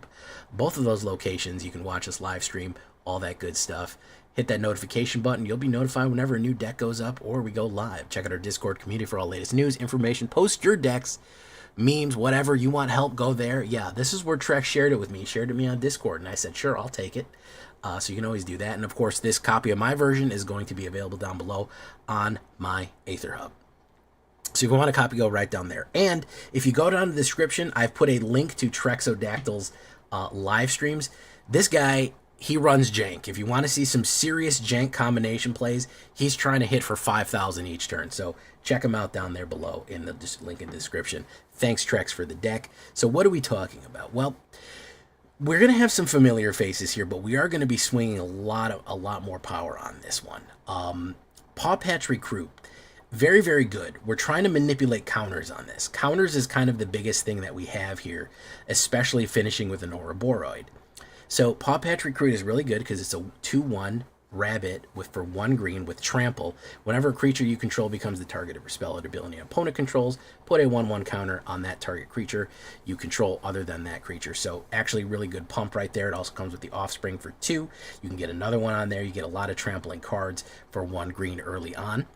Both of those locations, you can watch us live stream, all that good stuff. Hit that notification button. You'll be notified whenever a new deck goes up or we go live. Check out our Discord community for all latest news, information. Post your decks, memes, whatever. You want help, go there. Yeah, this is where Trex shared it with me. He shared it with me on Discord, and I said, sure, I'll take it. So you can always do that. And, of course, this copy of my version is going to be available down below on my AetherHub. So if you want a copy, go right down there. And if you go down to the description, I've put a link to Trexodactyl's live streams. This guy, he runs jank. If you want to see some serious jank combination plays, he's trying to hit for 5,000 each turn. So check him out down there below in the link in the description. Thanks, Trex, for the deck. So what are we talking about? Well, we're going to have some familiar faces here, but we are going to be swinging a lot more power on this one. Paw Patch Recruit. Very, very good. We're trying to manipulate counters on this. Counters is kind of the biggest thing that we have here, especially finishing with an Ouroboros. So Paw Patch Recruit is really good because it's a 2/1 rabbit for 1 green with trample. Whenever a creature you control becomes the target of your spell or ability an opponent controls, put a 1/1 counter on that target creature you control other than that creature. So actually really good pump right there. It also comes with the offspring for 2. You can get another one on there. You get a lot of trampling cards for 1 green early on.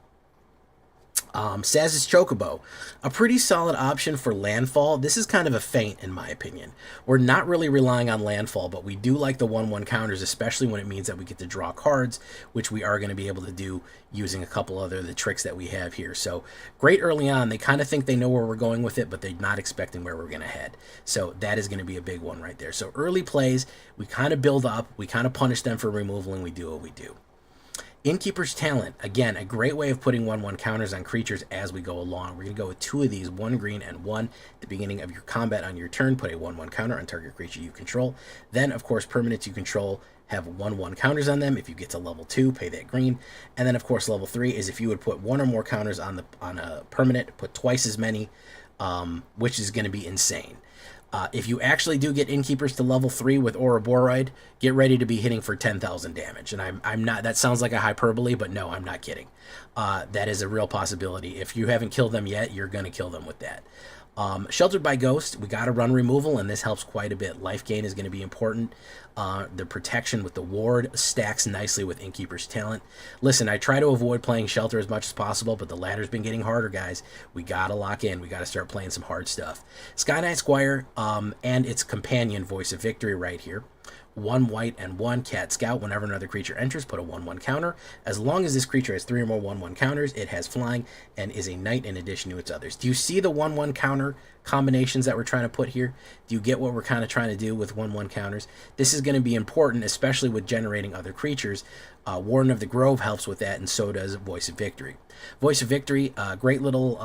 Saz's Chocobo, a pretty solid option for landfall. This is kind of a feint in my opinion. We're not really relying on landfall, but we do like the 1/1 counters, especially when it means that we get to draw cards, which we are going to be able to do using a couple other of the tricks that we have here. So great early on. They kind of think they know where we're going with it, but they're not expecting where we're going to head. So that is going to be a big one right there. So early plays, we kind of build up, we kind of punish them for removal, and we do what we do. Innkeeper's Talent, again, a great way of putting 1/1 counters on creatures as we go along. We're going to go with 2 of these, 1 green and 1. At the beginning of your combat on your turn, put a 1/1 counter on target creature you control. Then, of course, permanents you control have 1/1 counters on them. If you get to level 2, pay that green. And then, of course, level 3 is if you would put 1 or more counters on a permanent, put twice as many, which is going to be insane. If you actually do get Innkeepers to level 3 with Ouroboros, get ready to be hitting for 10,000 damage. And I'm not, that sounds like a hyperbole, but no, I'm not kidding. That is a real possibility. If you haven't killed them yet, you're going to kill them with that. Sheltered by Ghost, we got to run removal, and this helps quite a bit. Life gain is going to be important. The protection with the ward stacks nicely with Innkeeper's Talent. Listen, I try to avoid playing Shelter as much as possible, but the ladder's been getting harder, guys. We got to lock in. We got to start playing some hard stuff. Sky Knight Squire and its companion, Voice of Victory, right here. 1 white and 1 Cat Scout. Whenever another creature enters, put a 1/1 counter. As long as this creature has 3 or more 1/1 counters, it has flying and is a knight in addition to its others. Do you see the 1/1 counter combinations that we're trying to put here? Do you get what we're kind of trying to do with 1/1 counters? This is going to be important, especially with generating other creatures. Warden of the Grove helps with that, and so does Voice of Victory. Voice of Victory, great little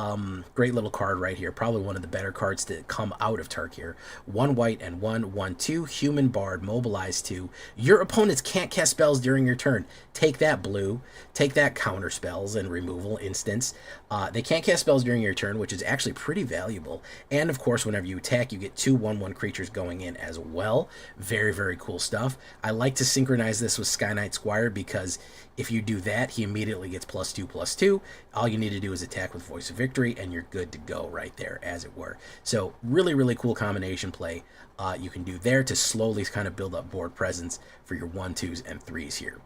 card right here. Probably one of the better cards to come out of Tarkir. 1 white and 1/1/2 Human Bard, mobilize 2. Your opponents can't cast spells during your turn. Take that, blue. Take that, counter spells and removal instance. They can't cast spells during your turn, which is actually pretty valuable. And of course, whenever you attack, you get 2 1/1 creatures going in as well. Very, very cool stuff. I like to synchronize this with Sky Knight Squire because if you do that, he immediately gets +2/+2. All you need to do is attack with Voice of Victory, and you're good to go right there, as it were. So really, really cool combination play you can do there to slowly kind of build up board presence for your 1, 2s, and 3s here.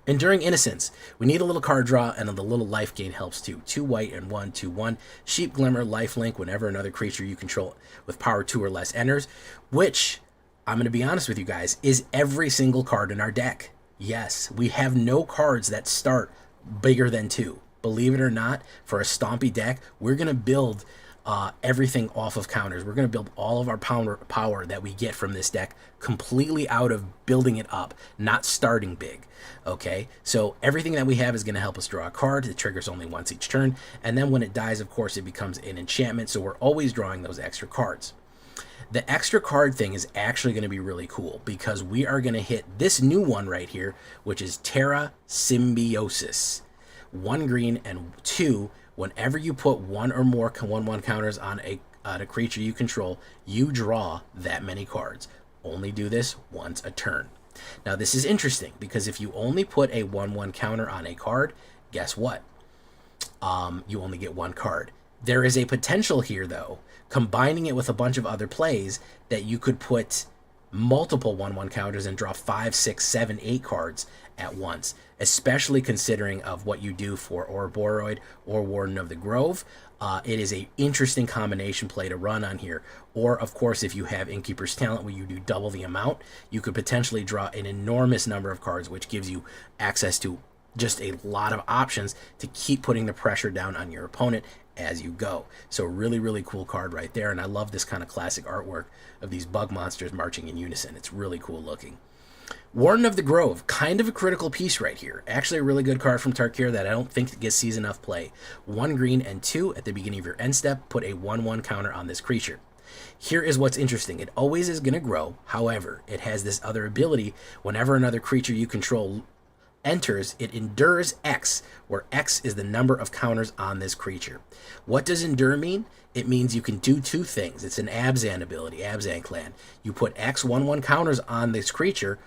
Enduring Innocence. We need a little card draw, and the little life gain helps too. 2 white and 1/2/1. Sheep Glimmer, lifelink whenever another creature you control with power 2 or less enters, which, I'm going to be honest with you guys, is every single card in our deck. Yes, we have no cards that start bigger than 2. Believe it or not, for a stompy deck, we're going to build everything off of counters. We're going to build all of our power that we get from this deck completely out of building it up, not starting big. Okay, so everything that we have is going to help us draw a card. It triggers only once each turn, and then when it dies, of course, it becomes an enchantment, so we're always drawing those extra cards. The extra card thing is actually going to be really cool because we are going to hit this new one right here, which is Terra Symbiosis. 1 green and 2. Whenever you put 1 or more 1/1 counters on a creature you control, you draw that many cards. Only do this once a turn. Now this is interesting because if you only put a 1/1 counter on a card, guess what? You only get 1 card. There is a potential here, though, combining it with a bunch of other plays, that you could put multiple 1/1 counters and draw 5, 6, 7, 8 cards at once, especially considering of what you do for Ouroboros or Warden of the Grove. It is a interesting combination play to run on here. Or, of course, if you have Innkeeper's Talent where you do double the amount, you could potentially draw an enormous number of cards, which gives you access to just a lot of options to keep putting the pressure down on your opponent as you go. So really, really cool card right there. And I love this kind of classic artwork of these bug monsters marching in unison. It's really cool looking. Warden of the Grove, kind of a critical piece right here. Actually a really good card from Tarkir that I don't think sees enough play. 1 green and 2 at the beginning of your end step, put a 1/1 counter on this creature. Here is what's interesting. It always is going to grow. However, it has this other ability. Whenever another creature you control enters, it endures X, where X is the number of counters on this creature. What does endure mean? It means you can do 2 things. It's an Abzan ability, Abzan clan. You put X 1/1 counters on this creature,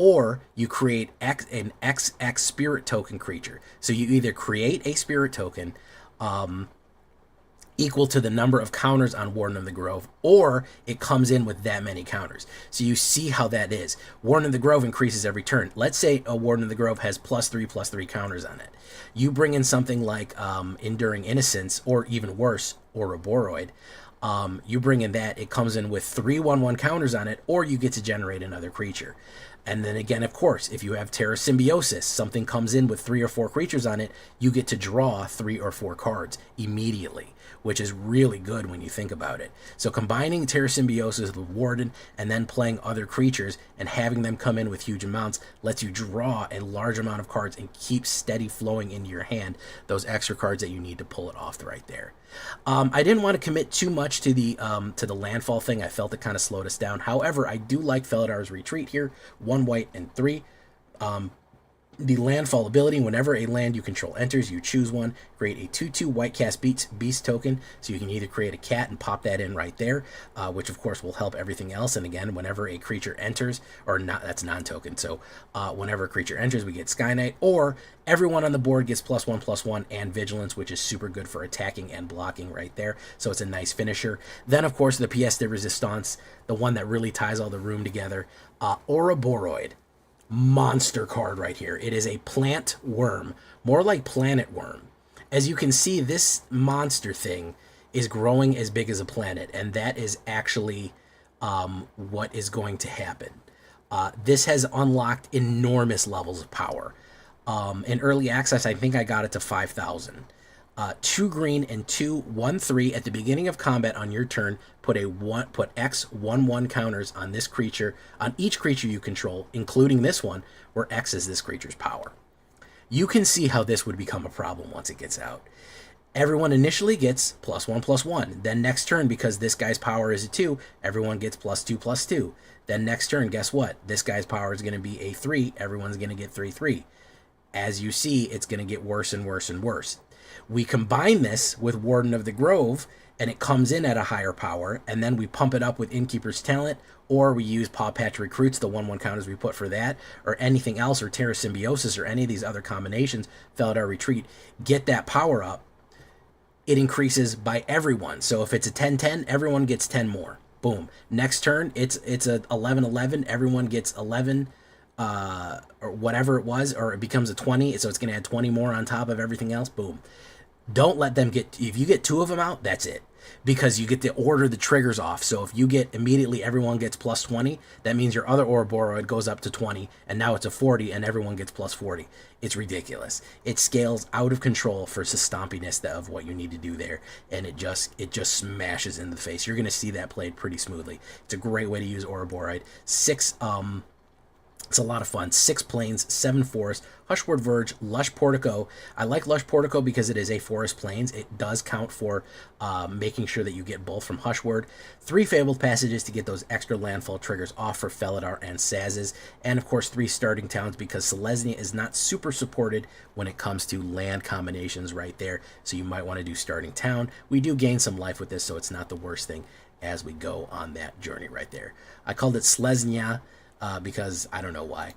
or you create an XX spirit token creature. So you either create a spirit token equal to the number of counters on Warden of the Grove, or it comes in with that many counters. So you see how that is. Warden of the Grove increases every turn. Let's say a Warden of the Grove has +3/+3 counters on it. You bring in something like Enduring Innocence, or even worse, Ouroboros. You bring in that, it comes in with 3/1/1 counters on it, or you get to generate another creature. And then again, of course, if you have Terra Symbiosis, something comes in with 3 or 4 creatures on it, you get to draw 3 or 4 cards immediately, which is really good when you think about it. So combining Terra Symbiosis with Warden and then playing other creatures and having them come in with huge amounts lets you draw a large amount of cards and keep steady flowing into your hand those extra cards that you need to pull it off right there. I didn't want to commit too much to the landfall thing. I felt it kind of slowed us down. However, I do like Feladar's Retreat here. 1 white and 3. The landfall ability, whenever a land you control enters, you choose one, create a 2/2 white cast beast token, so you can either create a cat and pop that in right there, which of course will help everything else. And again, whenever a creature enters, or not, that's non-token, so whenever a creature enters, we get Sky Knight, or everyone on the board gets +1/+1 and Vigilance, which is super good for attacking and blocking right there, so it's a nice finisher. Then of course the pièce de résistance, the one that really ties all the room together, Ouroboros. Monster card right here. It is a plant worm, more like planet worm. As you can see, this monster thing is growing as big as a planet, and that is actually what is going to happen. This has unlocked enormous levels of power. In early access, I think I got it to 5,000. 2 green and 2 1/3 at the beginning of combat on your turn. Put X 1/1 counters on this creature, on each creature you control, including this one, where X is this creature's power. You can see how this would become a problem once it gets out. Everyone initially gets +1/+1. Then next turn, because this guy's power is a 2, everyone gets +2/+2. Then next turn, guess what? This guy's power is going to be a 3. Everyone's going to get 3/3. As you see, it's going to get worse and worse and worse. We combine this with Warden of the Grove, and it comes in at a higher power, and then we pump it up with Innkeeper's Talent, or we use Paw Patch Recruits, the 1/1 counters we put for that, or anything else, or Terra Symbiosis, or any of these other combinations, Feladar Retreat, get that power up. It increases by everyone. So if it's a 10/10, everyone gets 10 more. Boom. Next turn, it's a 11/11, everyone gets 11, or whatever it was, or it becomes a 20, so it's going to add 20 more on top of everything else. Boom. Don't let them get, if you get 2 of them out, that's it. Because you get to order the triggers off. So if you get immediately everyone gets +20, that means your other Ouroboros goes up to 20, and now it's a 40, and everyone gets +40. It's ridiculous. It scales out of control for the stompiness of what you need to do there, and it just smashes in the face. You're going to see that played pretty smoothly. It's a great way to use Ouroboros. It's a lot of fun. 6 plains, 7 forests, Hushward Verge, Lush Portico. I like Lush Portico because it is a forest plains. It does count for making sure that you get both from Hushward. 3 Fabled Passages to get those extra landfall triggers off for Feladar and Sazes. And of course 3 starting towns because Selesnya is not super supported when it comes to land combinations right there. So you might want to do starting town. We do gain some life with this, so it's not the worst thing as we go on that journey right there. I called it Selesnya. Because I don't know why.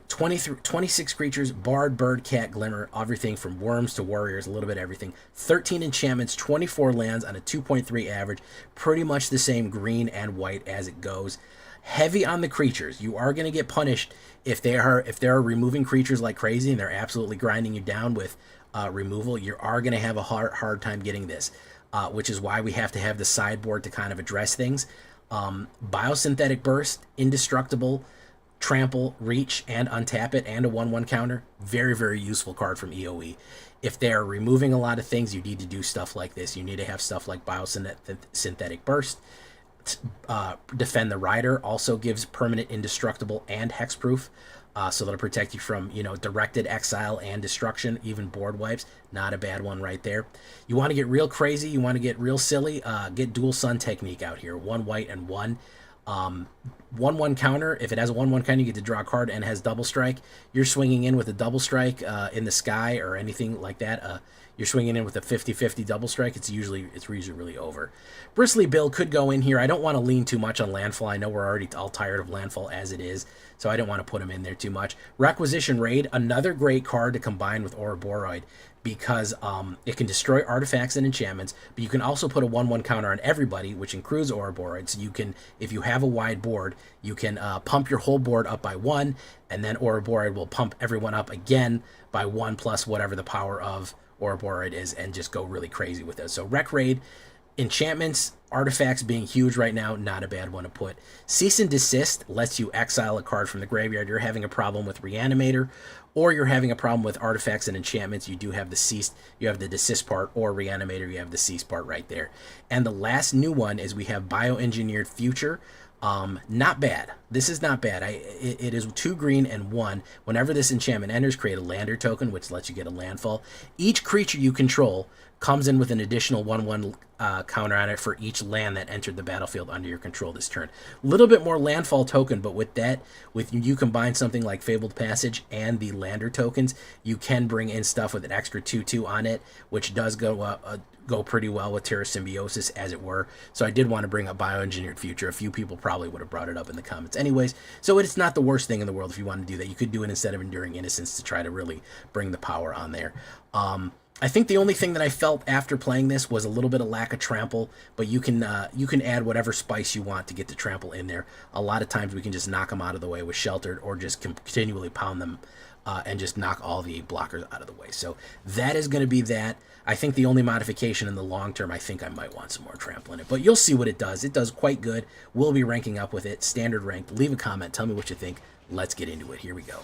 26 creatures, Bard, Bird, Cat, Glimmer, everything from worms to warriors, a little bit of everything. 13 enchantments, 24 lands on a 2.3 average. Pretty much the same green and white as it goes. Heavy on the creatures. You are going to get punished if they are removing creatures like crazy and they're absolutely grinding you down with removal. You are going to have a hard time getting this, which is why we have to have the sideboard to kind of address things. Biosynthetic Burst, Indestructible, Trample, Reach, and Untap It, and a 1/1 counter. Very, very useful card from EOE. If they're removing a lot of things, you need to do stuff like this. You need to have stuff like Biosynthetic Burst. Defend the Rider also gives permanent Indestructible and Hexproof. So that'll protect you from, directed exile and destruction, even board wipes. Not a bad one right there. You want to get real crazy, you want to get real silly, get Dual Sun Technique out here. 1 white and 1. 1/1 counter. If it has a 1/1 counter, you get to draw a card and has double strike. You're swinging in with a double strike in the sky or anything like that. You're swinging in with a 50-50 double strike. It's usually really over. Bristly Bill could go in here. I don't want to lean too much on landfall. I know we're already all tired of landfall as it is, so I don't want to put him in there too much. Requisition Raid, another great card to combine with Ouroboros, because it can destroy artifacts and enchantments, but you can also put a 1/1 counter on everybody, which includes Ouroboros. So you can, if you have a wide board, you can pump your whole board up by 1, and then Ouroboros will pump everyone up again by 1 plus whatever the power of Ouroboros is, and just go really crazy with it. So Rec Raid, enchantments, artifacts being huge right now, not a bad one to put. Cease and Desist lets you exile a card from the graveyard. You're having a problem with Reanimator, or you're having a problem with artifacts and enchantments. You do have the cease, you have the desist part, or Reanimator, you have the cease part right there. And the last new one is we have Bioengineered Future. Not bad. This is not bad. It is 2 green and 1. Whenever this enchantment enters, create a lander token, which lets you get a landfall. Each creature you control comes in with an additional 1/1 counter on it for each land that entered the battlefield under your control this turn. A little bit more landfall token, but with that, with you combine something like Fabled Passage and the lander tokens, you can bring in stuff with an extra 2/2 on it, which does go pretty well with Terra Symbiosis, as it were. So I did want to bring up Bioengineered Future. A few people probably would have brought it up in the comments anyways. So it's not the worst thing in the world if you want to do that. You could do it instead of Enduring Innocence to try to really bring the power on there. I think the only thing that I felt after playing this was a little bit of lack of trample, but you can add whatever spice you want to get the trample in there. A lot of times we can just knock them out of the way with Sheltered, or just continually pound them and just knock all the blockers out of the way. So that is going to be that. I think the only modification in the long term, I think I might want some more trample in it. But you'll see what it does. It does quite good. We'll be ranking up with it. Standard ranked. Leave a comment. Tell me what you think. Let's get into it. Here we go.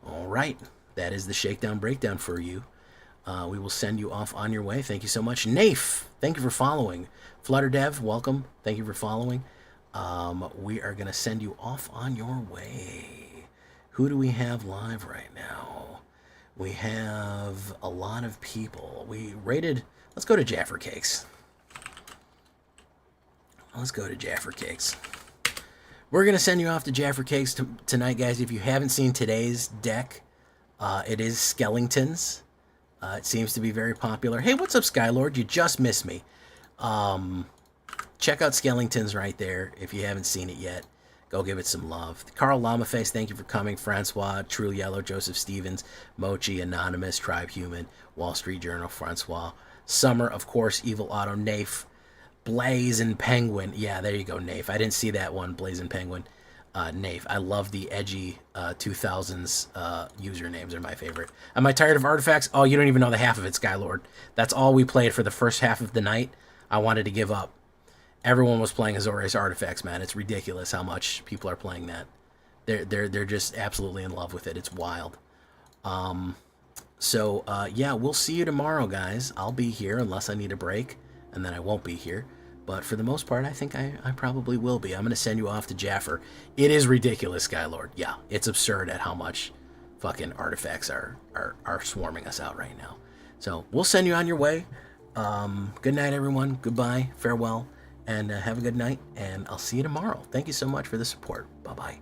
All right. That is the Shakedown Breakdown for you. We will send you off on your way. Thank you so much. Nafe, thank you for following. FlutterDev, welcome. Thank you for following. We are going to send you off on your way. Who do we have live right now? We have a lot of people. We rated... Let's go to Jaffer Cakes. Let's go to Jaffer Cakes. We're going to send you off to Jaffer Cakes tonight, guys. If you haven't seen today's deck, it is Skellingtons. It seems to be very popular. Hey, what's up, Skylord? You just missed me. Check out Skellingtons right there if you haven't seen it yet. Go give it some love. Karl Lamaface, thank you for coming. Francois, True Yellow, Joseph Stevens, Mochi, Anonymous, Tribe Human, Wall Street Journal, Francois, Summer, of course, Evil Auto, Nafe, Blazing Penguin. Yeah, there you go, Nafe. I didn't see that one, Blazing Penguin. Nafe. I love the edgy 2000s usernames. Are my favorite. Am I tired of artifacts? Oh, you don't even know the half of it, Skylord. That's all we played for the first half of the night. I wanted to give up. Everyone was playing Azorius Artifacts, man. It's ridiculous how much people are playing that. They're just absolutely in love with it. It's wild. Yeah, we'll see you tomorrow, guys. I'll be here unless I need a break, and then I won't be here. But for the most part, I think I probably will be. I'm going to send you off to Jaffer. It is ridiculous, Skylord. Yeah, it's absurd at how much fucking artifacts are swarming us out right now. So we'll send you on your way. Good night, everyone. Goodbye. Farewell. And have a good night. And I'll see you tomorrow. Thank you so much for the support. Bye-bye.